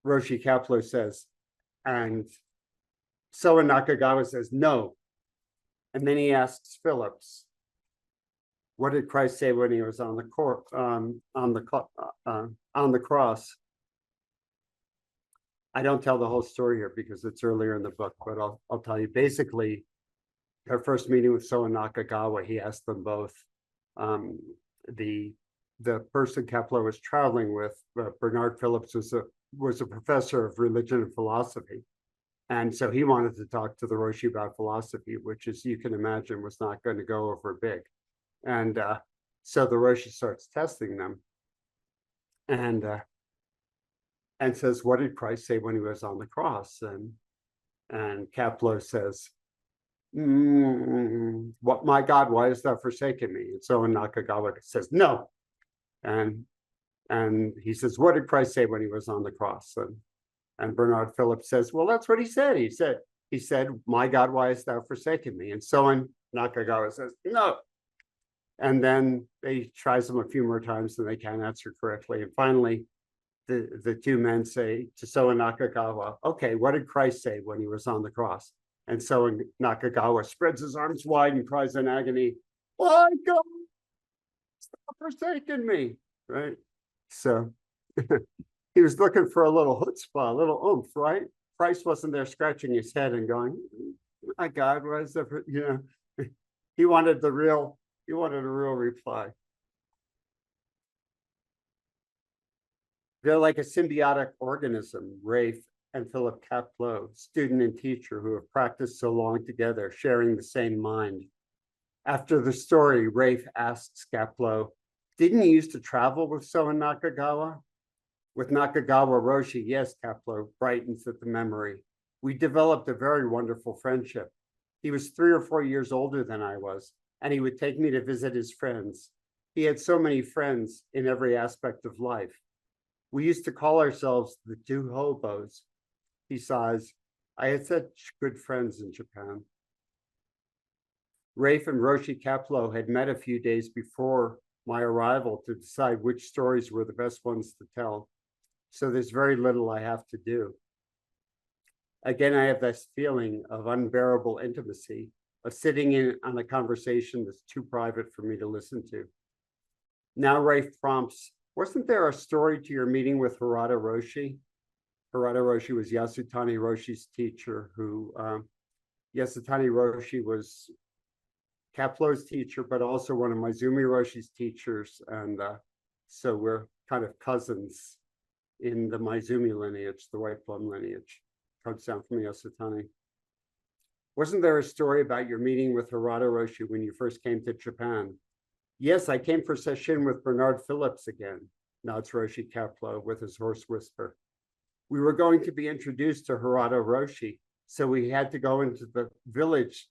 Roshi Kapleau says, and Soen Nakagawa says, no. And then he asks Phillips, what did Christ say when he was on the cross? I don't tell the whole story here because it's earlier in the book, but I'll tell you. Basically, their first meeting with Soen Nakagawa, he asked them both. The person Kapleau was traveling with, Bernard Phillips, was a professor of religion and philosophy. And so he wanted to talk to the Roshi about philosophy, which, as you can imagine, was not going to go over big. And so the Roshi starts testing them and says, what did Christ say when he was on the cross? And Kapleau says, what, my God, why hast thou forsaken me? And so Nakagawa says, no. And he says, what did Christ say when he was on the cross? And Bernard Phillips says, well, that's what he said. He said, my God, why hast thou forsaken me? And so Nakagawa says, no. And then they tries them a few more times and they can't answer correctly. And finally, the two men say to Soen Nakagawa, okay, what did Christ say when he was on the cross? And Soen Nakagawa spreads his arms wide and cries in agony, my God, stop forsaking me, right? So he was looking for a little chutzpah, a little oomph, right? Christ wasn't there scratching his head and going, my God, what is that? You know, he wanted a real reply. They're like a symbiotic organism, Rafe and Philip Kapleau, student and teacher who have practiced so long together, sharing the same mind. After the story, Rafe asks Kapleau, didn't you used to travel with Soen Nakagawa? With Nakagawa Roshi, yes, Kapleau brightens at the memory. We developed a very wonderful friendship. He was 3 or 4 years older than I was, and he would take me to visit his friends. He had so many friends in every aspect of life. We used to call ourselves the two hobos. He sighs, I had such good friends in Japan. Rafe and Roshi Kapleau had met a few days before my arrival to decide which stories were the best ones to tell. So there's very little I have to do. Again, I have this feeling of unbearable intimacy, of sitting in on a conversation that's too private for me to listen to. Now Rafe prompts, wasn't there a story to your meeting with Harada Roshi? Harada Roshi was Yasutani Roshi's teacher, Yasutani Roshi was Kapleau's teacher, but also one of Maezumi Roshi's teachers. And so we're kind of cousins in the Maezumi lineage, the White Plum lineage, comes down from Yasutani. Wasn't there a story about your meeting with Harada Roshi when you first came to Japan? Yes, I came for session with Bernard Phillips again, nods Roshi Kapleau with his hoarse whisper. We were going to be introduced to Harada Roshi, so we had to go into the village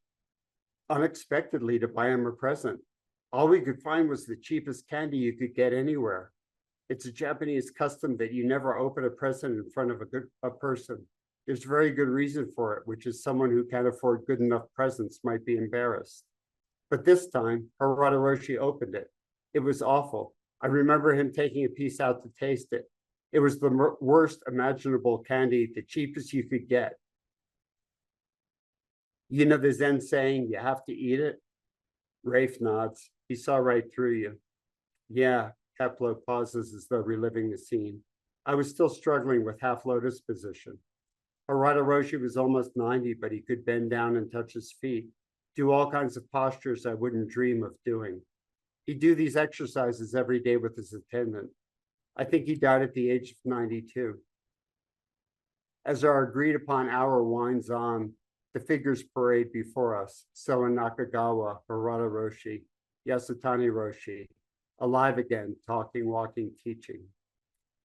unexpectedly to buy him a present. All we could find was the cheapest candy you could get anywhere. It's a Japanese custom that you never open a present in front of a person. There's very good reason for it, which is someone who can't afford good enough presents might be embarrassed. But this time, Harada Roshi opened it. It was awful. I remember him taking a piece out to taste it. It was the worst imaginable candy, the cheapest you could get. You know the Zen saying, you have to eat it? Rafe nods. He saw right through you. Yeah, Kapleau pauses as though reliving the scene. I was still struggling with half lotus position. Harada Roshi was almost 90, but he could bend down and touch his feet, do all kinds of postures I wouldn't dream of doing. He'd do these exercises every day with his attendant. I think he died at the age of 92. As our agreed upon hour winds on, the figures parade before us. Soen Nakagawa, Harada Roshi, Yasutani Roshi, alive again, talking, walking, teaching.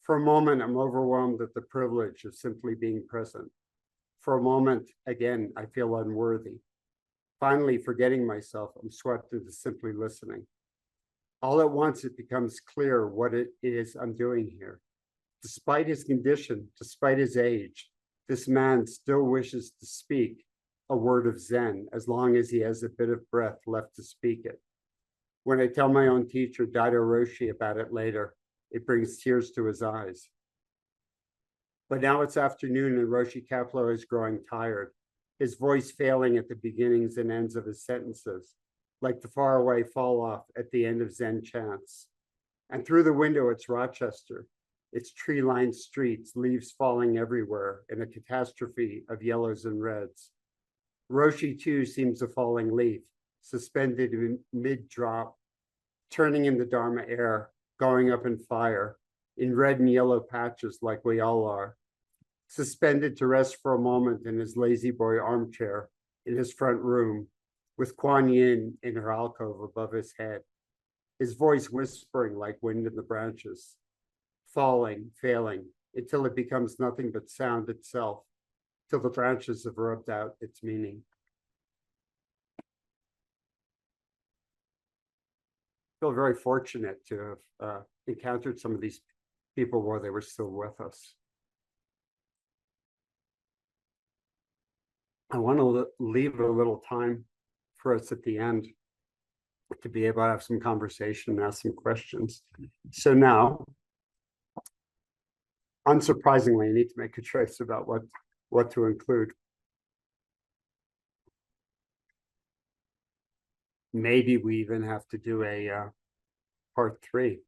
For a moment, I'm overwhelmed at the privilege of simply being present. For a moment, again, I feel unworthy. Finally, forgetting myself, I'm swept into simply listening. All at once, it becomes clear what it is I'm doing here. Despite his condition, despite his age, this man still wishes to speak a word of Zen as long as he has a bit of breath left to speak it. When I tell my own teacher, Daido Roshi, about it later, it brings tears to his eyes. But now it's afternoon and Roshi Kapleau is growing tired, his voice failing at the beginnings and ends of his sentences, like the faraway fall off at the end of Zen chants. And through the window, it's Rochester, its tree-lined streets, leaves falling everywhere in a catastrophe of yellows and reds. Roshi, too, seems a falling leaf, suspended in mid-drop, turning in the Dharma air, going up in fire, in red and yellow patches like we all are, suspended to rest for a moment in his lazy boy armchair in his front room, with Kuan Yin in her alcove above his head, his voice whispering like wind in the branches, falling, failing, until it becomes nothing but sound itself, till the branches have rubbed out its meaning. I feel very fortunate to have encountered some of these people while they were still with us. I want to leave a little time for us at the end to be able to have some conversation and ask some questions. So now, unsurprisingly, I need to make a choice about what to include. Maybe we even have to do a part 3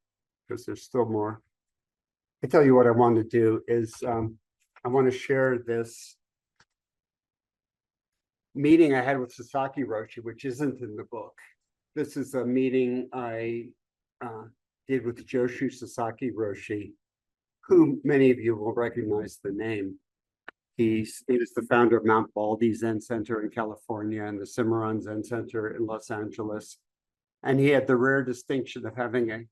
because there's still more. I tell you what I want to do is I want to share this meeting I had with Sasaki Roshi, which isn't in the book. This is a meeting I did with Joshu Sasaki Roshi, who many of you will recognize the name. He is the founder of Mount Baldy Zen Center in California and the Cimarron Zen Center in Los Angeles. And he had the rare distinction of having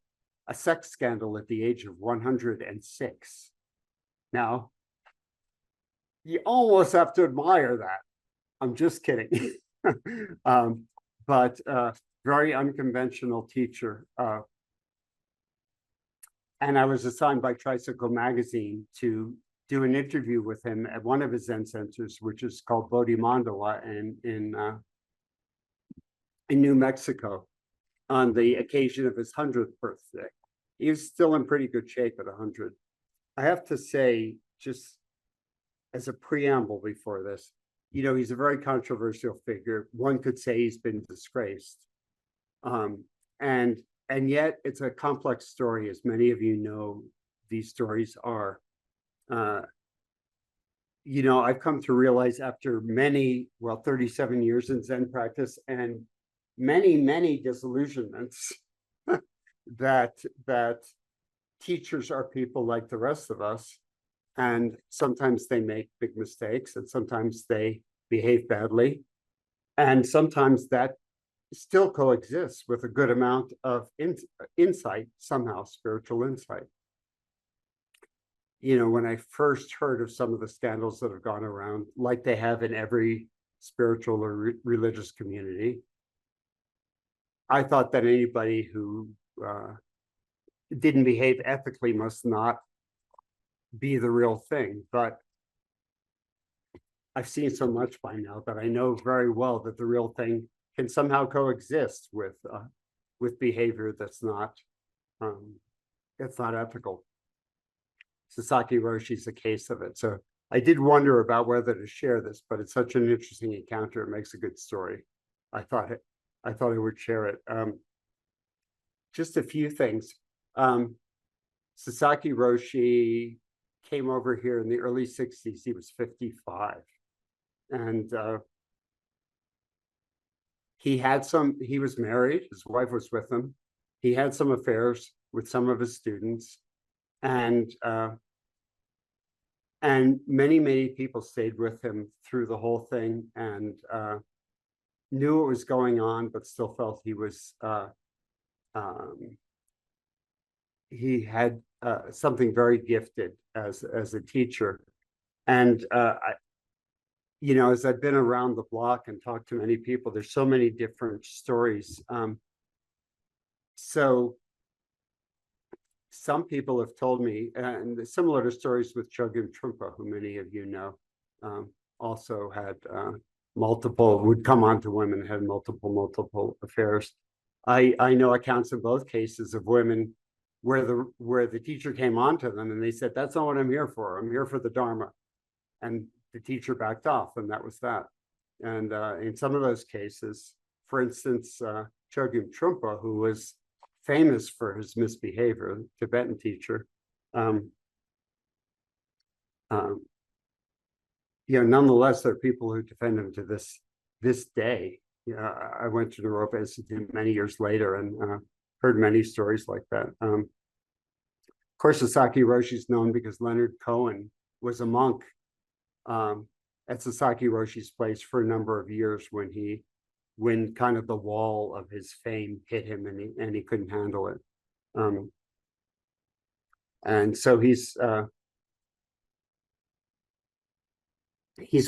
a sex scandal at the age of 106. Now, you almost have to admire that. I'm just kidding. But very unconventional teacher, And I was assigned by Tricycle Magazine to do an interview with him at one of his Zen centers, which is called Bodhi Mandala in New Mexico, on the occasion of his 100th birthday. He was still in pretty good shape at 100. I have to say, just as a preamble before this, you know, he's a very controversial figure. One could say he's been disgraced. And yet it's a complex story, as many of you know, these stories are. You know, I've come to realize after many, well, 37 years in Zen practice and many disillusionments that teachers are people like the rest of us. And sometimes they make big mistakes, and sometimes they behave badly. And sometimes that still coexists with a good amount of insight, somehow spiritual insight. You know, when I first heard of some of the scandals that have gone around, like they have in every spiritual or religious community, I thought that anybody who didn't behave ethically must not be the real thing. But I've seen so much by now that I know very well that the real thing can somehow coexist with behavior that's not ethical. Sasaki Roshi is a case of it. So I did wonder about whether to share this, but it's such an interesting encounter. It makes a good story. I thought I would share it. Just a few things. Sasaki Roshi came over here in the early 60s. He was 55. And he was married. His wife was with him. He had some affairs with some of his students. And many people stayed with him through the whole thing and knew what was going on, but still felt he was he had something very gifted as a teacher. And you know, as I've been around the block and talked to many people, there's so many different stories. So some people have told me, and similar to stories with Chogyam Trungpa, who many of you know, also had would come on to women, had multiple affairs. I know accounts in both cases of women where the teacher came on to them and they said, "That's not what I'm here for. I'm here for the Dharma." And the teacher backed off, and that was that. And in some of those cases, for instance, Chogyam Trungpa, who was famous for his misbehavior, Tibetan teacher, you know, nonetheless, there are people who defend him to this day. I went to the Naropa Institute many years later and heard many stories like that. Of course, Sasaki Roshi is known because Leonard Cohen was a monk at Sasaki Roshi's place for a number of years when kind of the wall of his fame hit him and he couldn't handle it. And so he's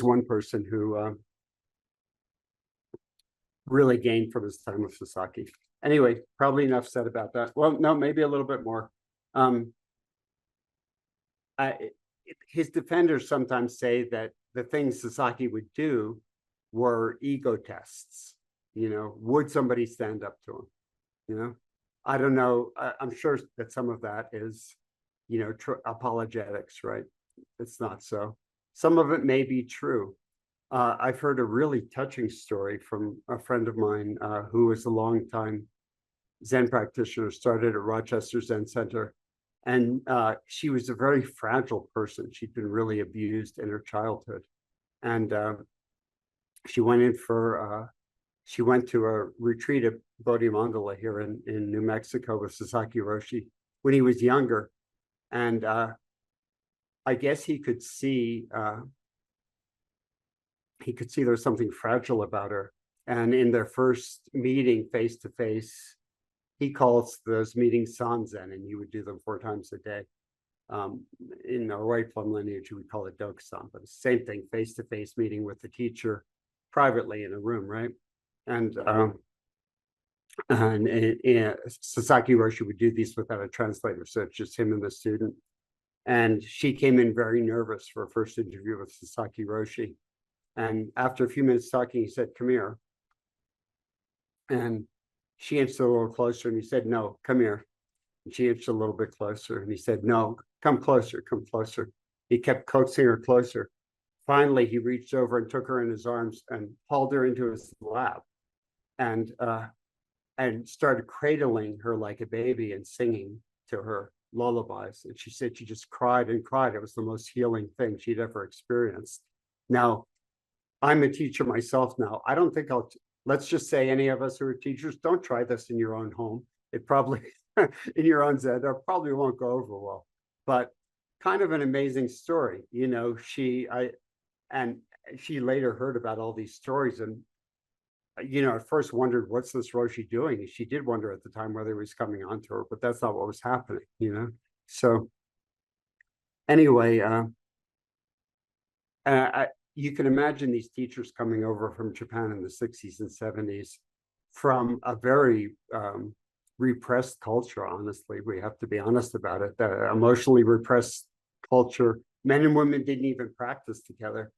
one person who really gained from his time with Sasaki. Anyway, probably enough said about that. Well, no, maybe a little bit more. His defenders sometimes say that the things Sasaki would do were ego tests. You know, would somebody stand up to him? You know, I don't know. I'm sure that some of that is, you know, apologetics, right? It's not so. Some of it may be true. I've heard a really touching story from a friend of mine who was a longtime Zen practitioner, started at Rochester Zen Center. And she was a very fragile person. She'd been really abused in her childhood. And she went to a retreat at Bodhi Mandala here in New Mexico with Sasaki Roshi when he was younger. And I guess he could see there was something fragile about her. And in their first meeting face to face, he calls those meetings Sanzen, and he would do them 4 times a day. In our White Plum lineage, we call it Dokusan, but it's the same thing, face-to-face meeting with the teacher privately in a room, right? And And Sasaki Roshi would do these without a translator, so it's just him and the student. And she came in very nervous for a first interview with Sasaki Roshi. And after a few minutes talking, he said, "Come here." And she inched a little closer, and he said, "No, come here." And she inched a little bit closer, and he said, "No, come closer, come closer." He kept coaxing her closer. Finally, he reached over and took her in his arms and hauled her into his lap, and started cradling her like a baby and singing to her lullabies. And she said she just cried and cried. It was the most healing thing she'd ever experienced. Now, I'm a teacher myself now. I don't think let's just say any of us who are teachers, don't try this in your own home. It probably, in your own Zen, that probably won't go over well. But kind of an amazing story. She later heard about all these stories, and at first wondered, what's this Roshi doing? She did wonder at the time whether he was coming on to her, but that's not what was happening. So anyway, you can imagine these teachers coming over from Japan in the 60s and 70s from a very repressed culture. Honestly, we have to be honest about it. The emotionally repressed culture. Men and women didn't even practice together.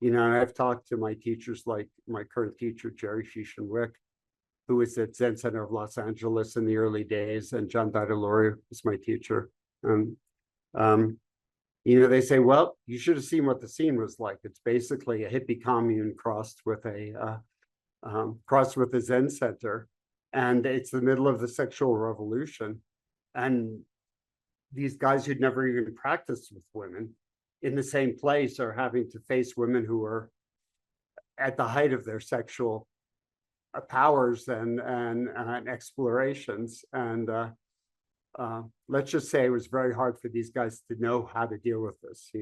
And I've talked to my teachers, like my current teacher, Jerry Shishin Wick, who was at Zen Center of Los Angeles in the early days, and John Daidalori was my teacher. They say, well, you should have seen what the scene was like. It's basically a hippie commune crossed with a Zen center, and it's the middle of the sexual revolution. And these guys who'd never even practiced with women in the same place are having to face women who are at the height of their sexual powers and explorations. And let's just say it was very hard for these guys to know how to deal with this,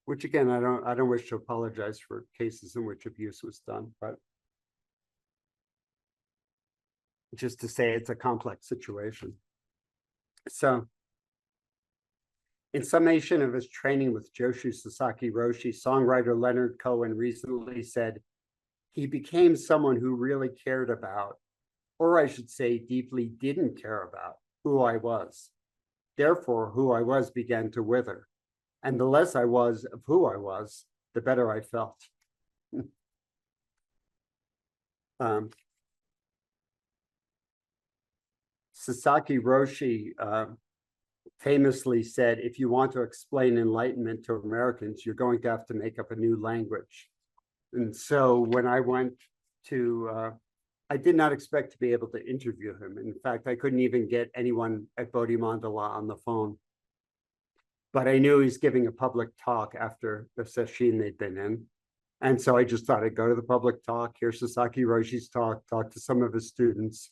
which again, I don't wish to apologize for cases in which abuse was done, but just to say it's a complex situation. So, in summation of his training with Joshu Sasaki Roshi, songwriter Leonard Cohen recently said, he became someone who really cared about, or I should say deeply didn't care about, who I was. Therefore, who I was began to wither. And the less I was of who I was, the better I felt. Sasaki Roshi famously said, if you want to explain enlightenment to Americans, you're going to have to make up a new language. And so when I went to, I did not expect to be able to interview him. In fact, I couldn't even get anyone at Bodhi Mandala on the phone. But I knew he was giving a public talk after the session they'd been in. And so I just thought I'd go to the public talk, hear Sasaki Roshi's talk to some of his students,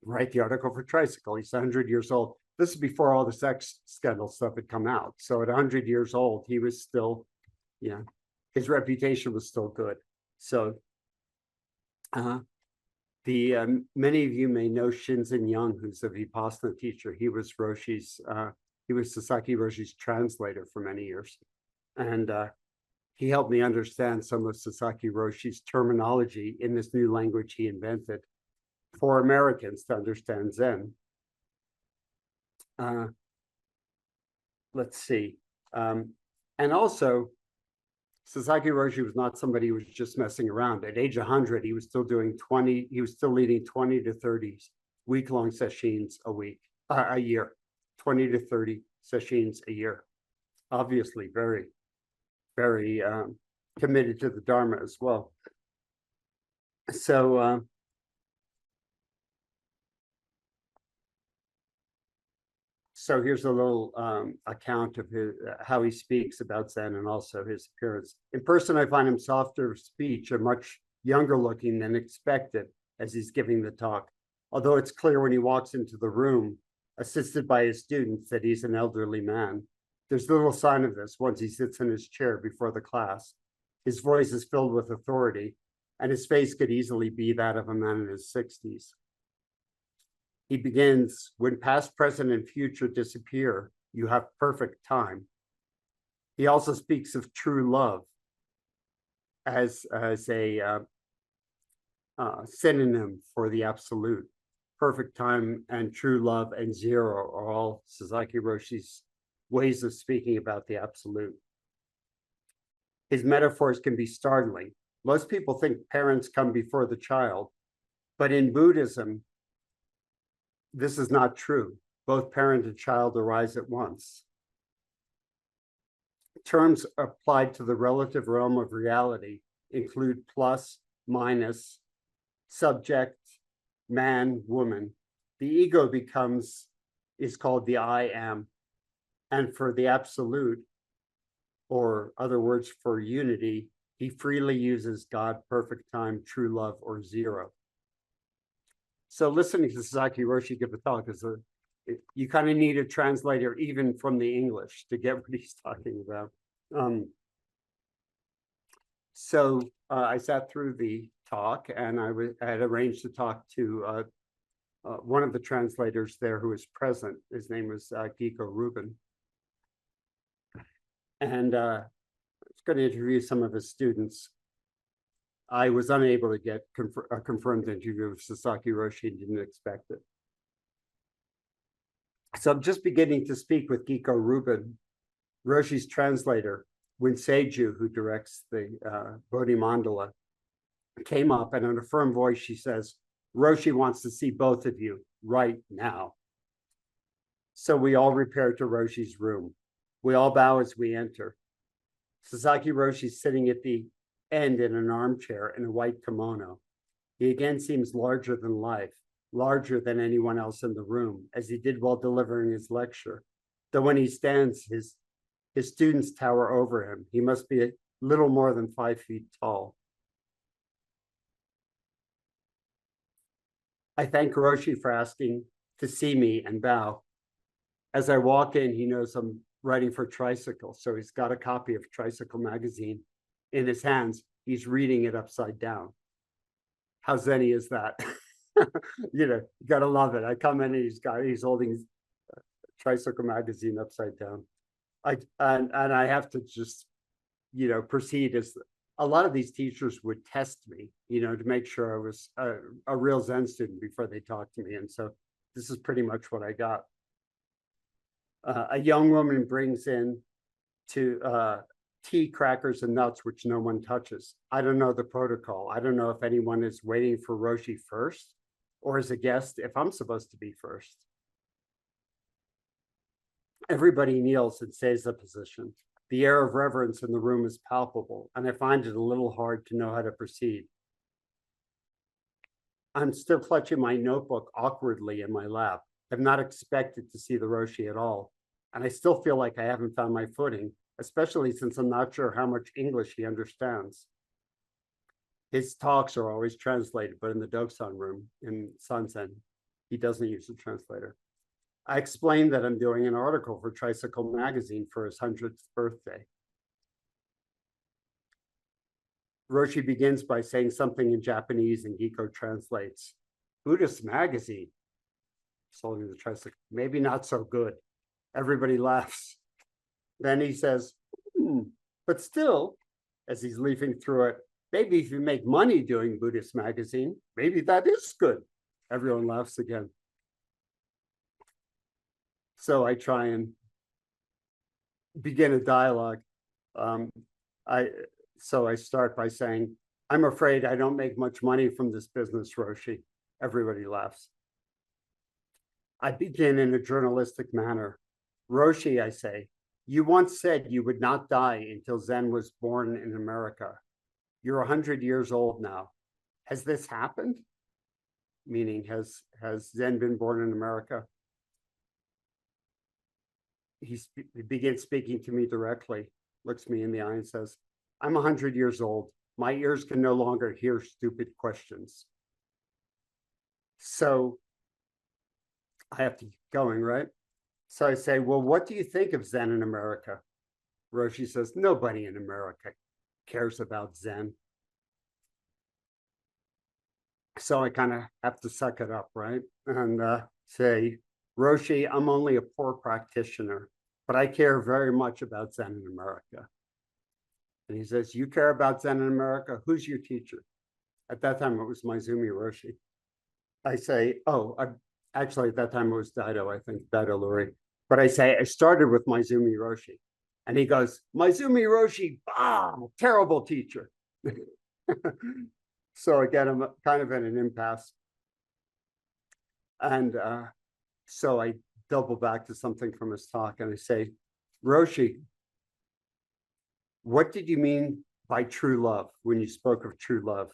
write the article for Tricycle. He's 100 years old. This is before all the sex scandal stuff had come out. So at 100 years old, he was still, his reputation was still good. So many of you may know Shinzen Young, who's a Vipassana teacher. He was Sasaki Roshi's translator for many years. And he helped me understand some of Sasaki Roshi's terminology in this new language he invented for Americans to understand Zen. Let's see. And also, Sasaki Roshi was not somebody who was just messing around. At age 100, he was still leading 20 to 30 week-long sessions a year, 20 to 30 sessions a year. Obviously, very, very committed to the Dharma as well. So, so here's a little account of how he speaks about Zen and also his appearance. In person, I find him softer of speech and much younger looking than expected as he's giving the talk. Although it's clear when he walks into the room, assisted by his students, that he's an elderly man. There's little sign of this once he sits in his chair before the class. His voice is filled with authority, and his face could easily be that of a man in his 60s. He begins, when past, present, and future disappear, you have perfect time. He also speaks of true love as a synonym for the absolute. Perfect time and true love and zero are all Sasaki Roshi's ways of speaking about the absolute. His metaphors can be startling. Most people think parents come before the child, but in Buddhism, this is not true. Both parent and child arise at once. Terms applied to the relative realm of reality include plus, minus, subject, man, woman. The ego is called the I am. And for the absolute, or other words for unity, he freely uses God, perfect time, true love, or zero. So listening to Sasaki Roshi give a talk is you kind of need a translator even from the English to get what he's talking about. I sat through the talk, and I had arranged to talk to one of the translators there who was present. His name was Giko Rubin. And I was going to interview some of his students. I was unable to get a confirmed interview with Sasaki Roshi and didn't expect it. So I'm just beginning to speak with Giko Rubin, Roshi's translator. When Seiju, who directs the Bodhi Mandala, came up, and in a firm voice, she says, Roshi wants to see both of you right now. So we all repair to Roshi's room. We all bow as we enter. Sasaki Roshi is sitting at the end in an armchair in a white kimono. He again seems larger than life, larger than anyone else in the room, as he did while delivering his lecture. Though when he stands, his students tower over him. He must be a little more than 5 feet tall. I thank Roshi for asking to see me and bow. As I walk in, he knows I'm writing for Tricycle, so he's got a copy of Tricycle magazine in his hands. He's reading it upside down. How zenny is that? You gotta love it. I come in and he's holding Tricycle magazine upside down. And I have to just, proceed as a lot of these teachers would test me, to make sure I was a real Zen student before they talked to me. And so this is pretty much what I got. A young woman brings in tea, crackers, and nuts, which no one touches. I don't know the protocol. I don't know if anyone is waiting for Roshi first, or as a guest, if I'm supposed to be first. Everybody kneels and stays the position. The air of reverence in the room is palpable, and I find it a little hard to know how to proceed. I'm still clutching my notebook awkwardly in my lap. I've not expected to see the Roshi at all, and I still feel like I haven't found my footing, especially since I'm not sure how much English he understands. His talks are always translated, but in the Doksan room in Sanzen, he doesn't use a translator. I explained that I'm doing an article for Tricycle magazine for his 100th birthday. Roshi begins by saying something in Japanese, and Giko translates. Buddhist magazine. Holding the tricycle. Maybe not so good. Everybody laughs. Then he says, but still, as he's leafing through it, maybe if you make money doing Buddhist magazine, maybe that is good. Everyone laughs again. So I try and begin a dialogue. So I start by saying, I'm afraid I don't make much money from this business, Roshi. Everybody laughs. I begin in a journalistic manner. Roshi, I say, you once said you would not die until Zen was born in America. You're 100 years old now. Has this happened? Meaning, has Zen been born in America? He begins speaking to me directly, looks me in the eye and says, I'm 100 years old. My ears can no longer hear stupid questions. So I have to keep going, right? So I say, well, what do you think of Zen in America? Roshi says, nobody in America cares about Zen. So I kind of have to suck it up, right? And say, Roshi, I'm only a poor practitioner, but I care very much about Zen in America. And he says, you care about Zen in America? Who's your teacher? At that time, it was Maizumi Roshi. I say, oh, actually at that time it was Daido, I think, Daido Luri. But I say, I started with Maizumi Roshi. And he goes, Maizumi Roshi, terrible teacher. So again, I'm kind of in an impasse. And so I double back to something from his talk and I say, Roshi, what did you mean by true love when you spoke of true love?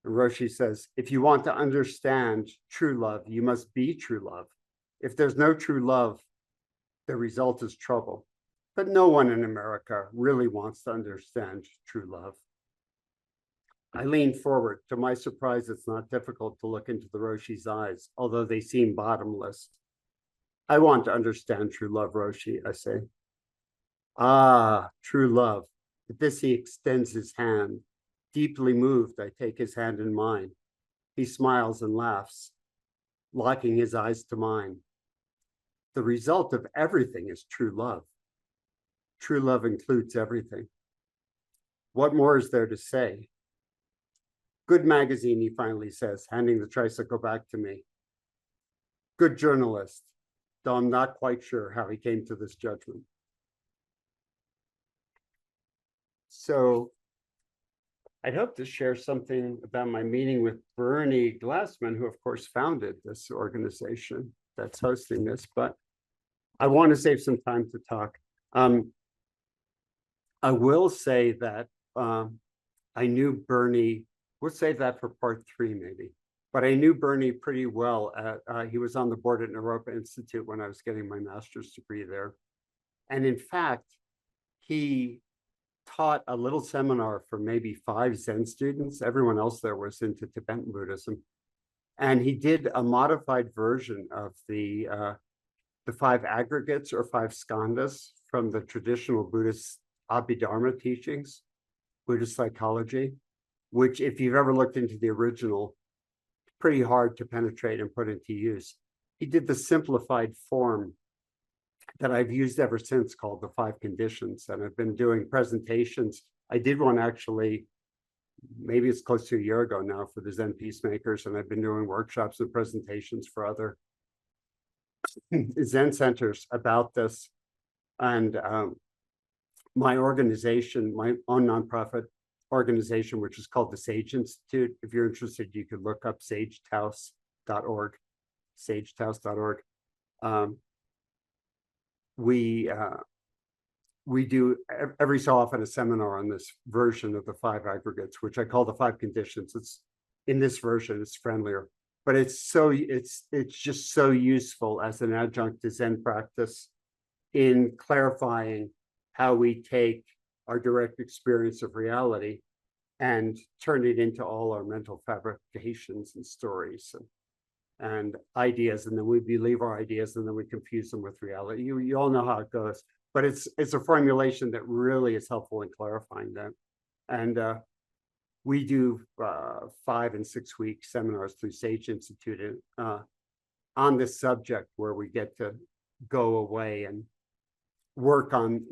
And Roshi says, if you want to understand true love, you must be true love. If there's no true love, the result is trouble. But no one in America really wants to understand true love. I lean forward. To my surprise, it's not difficult to look into the Roshi's eyes, although they seem bottomless. I want to understand true love, Roshi, I say. Ah, true love. At this, he extends his hand. Deeply moved, I take his hand in mine. He smiles and laughs, locking his eyes to mine. The result of everything is true love. True love includes everything. What more is there to say? Good magazine, he finally says, handing the tricycle back to me. Good journalist, though I'm not quite sure how he came to this judgment. So I'd hope to share something about my meeting with Bernie Glassman, who of course founded this organization that's hosting this, but I want to save some time to talk. I will say that I knew Bernie, we'll save that for part 3 maybe, but I knew Bernie pretty well. He was on the board at Naropa Institute when I was getting my master's degree there. And in fact, he taught a little seminar for maybe 5 Zen students. Everyone else there was into Tibetan Buddhism. And he did a modified version of the 5 aggregates or 5 skandhas from the traditional Buddhist Abhidharma teachings, Buddhist psychology, which if you've ever looked into the original, it's pretty hard to penetrate and put into use. He did the simplified form that I've used ever since called the 5 conditions. And I've been doing presentations. I did one actually, maybe it's close to a year ago now for the Zen Peacemakers. And I've been doing workshops and presentations for other Zen centers about this. And my organization, my own nonprofit organization, which is called the Sage Institute. If you're interested, you could look up sagetaus.org, sagetaus.org. We do every so often a seminar on this version of the 5 aggregates, which I call the 5 conditions. It's in this version, it's friendlier, but it's just so useful as an adjunct to Zen practice in clarifying how we take our direct experience of reality and turn it into all our mental fabrications and stories and ideas, and then we believe our ideas, and then we confuse them with reality. You all know how it goes, but it's a formulation that really is helpful in clarifying that. And we do 5 and 6 week seminars through Sage Institute on this subject, where we get to go away and work on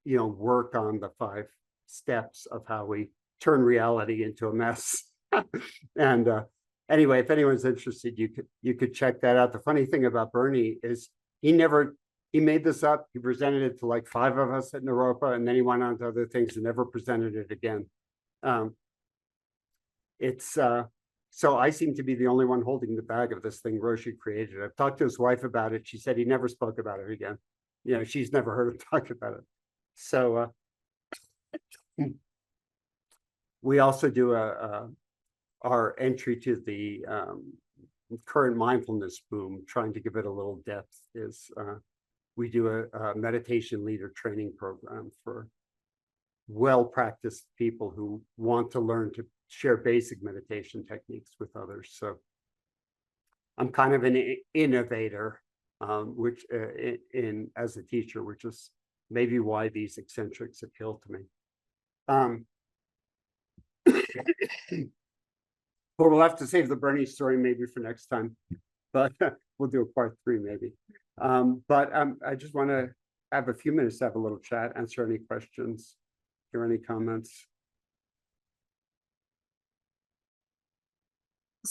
the 5 steps of how we turn reality into a mess. And anyway, if anyone's interested, you could check that out. The funny thing about Bernie is he made this up. He presented it to like 5 of us at Naropa, and then he went on to other things and never presented it again. So I seem to be the only one holding the bag of this thing Roshi created. I've talked to his wife about it. She said he never spoke about it again. She's never heard him talk about it. So we also do our entry to the current mindfulness boom, trying to give it a little depth, is we do a meditation leader training program for well-practiced people who want to learn to share basic meditation techniques with others. So I'm kind of an innovator, which as a teacher, which is maybe why these eccentrics appeal to me. But we'll have to save the Bernie story maybe for next time, but we'll do a part 3 maybe. But I just want to have a few minutes to have a little chat, answer any questions, hear any comments.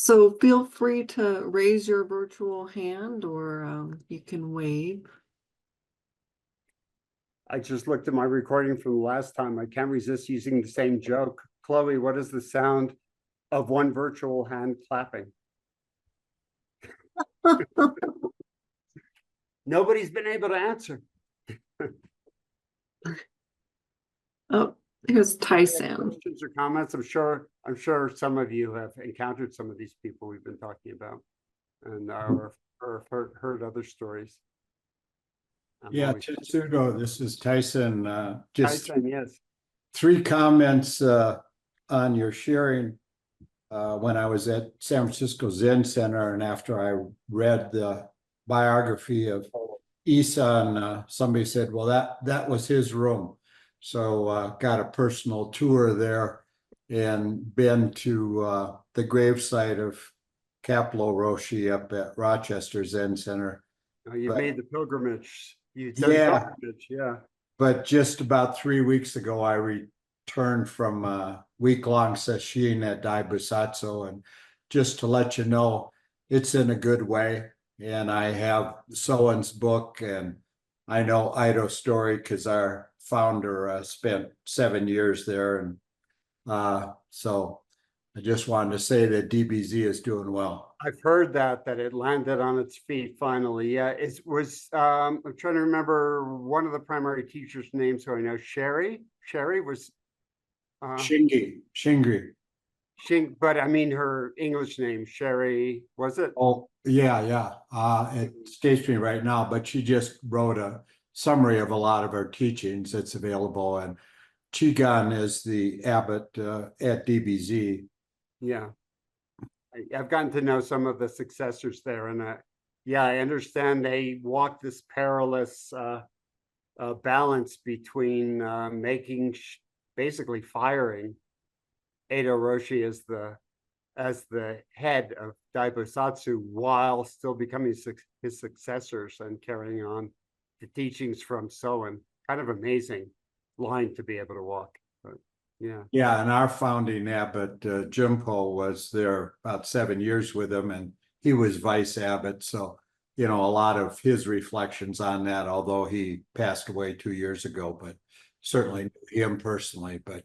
So feel free to raise your virtual hand or you can wave. I just looked at my recording from the last time. I can't resist using the same joke. Chloe, what is the sound of one virtual hand clapping? Nobody's been able to answer. Oh, here's Tyson. Questions or comments? I'm sure some of you have encountered some of these people we've been talking about, and or heard other stories. Yeah, Tetsudo, this is Tyson. Just Tyson, yes. 3 comments on your sharing. When I was at San Francisco Zen Center, and after I read the biography of Isan, somebody said, well, that was his room. So got a personal tour there and been to the gravesite of Kaplo Roshi up at Rochester Zen Center. Oh, you've But- made the pilgrimage. You've done Yeah. pilgrimage, yeah. But just about 3 weeks ago, I returned from a week-long session at Daibusatsu, and just to let you know, it's in a good way. And I have Soen's book, and I know Ido's story because our founder spent 7 years there, and so I just wanted to say that DBZ is doing well. I've heard that it landed on its feet finally. Yeah, it was I'm trying to remember one of the primary teachers' names, so I know Sherry. Sherry was Shingri. but I mean her English name, Sherry, was it? Oh, yeah. It escapes me right now, but she just wrote a summary of a lot of her teachings that's available, and Qigong is the abbot at DBZ. Yeah. I've gotten to know some of the successors there, and yeah, I understand they walk this perilous balance between basically firing Edo Roshi as the head of Daibusatsu while still becoming his successors and carrying on the teachings from Soen. Kind of amazing line to be able to walk. But yeah. Yeah, and our founding abbot, Jimpo, was there about 7 years with him, and he was vice abbot. So, a lot of his reflections on that, although he passed away 2 years ago, but certainly knew him personally. But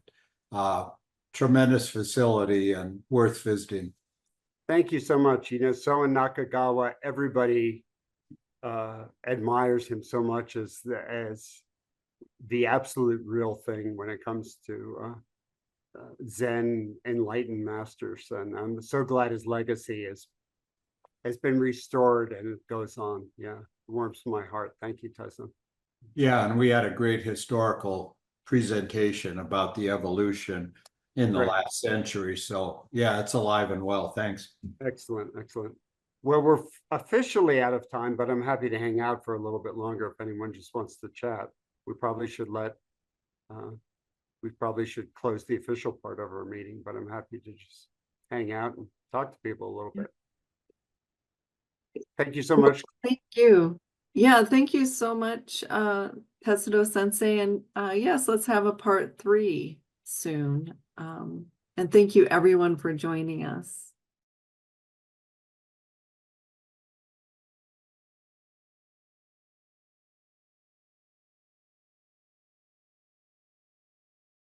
tremendous facility and worth visiting. Thank you so much. Soen Nakagawa, everybody admires him so much as the absolute real thing when it comes to Zen enlightened masters, and I'm so glad his legacy has been restored and it goes on. Yeah, it warms my heart. Thank you, Tyson. Yeah, and we had a great historical presentation about the evolution in the last century. So yeah, it's alive and well. Thanks. Excellent. Well, we're officially out of time, but I'm happy to hang out for a little bit longer if anyone just wants to chat. We probably should close the official part of our meeting, but I'm happy to just hang out and talk to people a little bit. Thank you so much. Thank you. Yeah, thank you so much, Tetsudo Sensei. And yes, let's have a part 3 soon. And thank you everyone for joining us.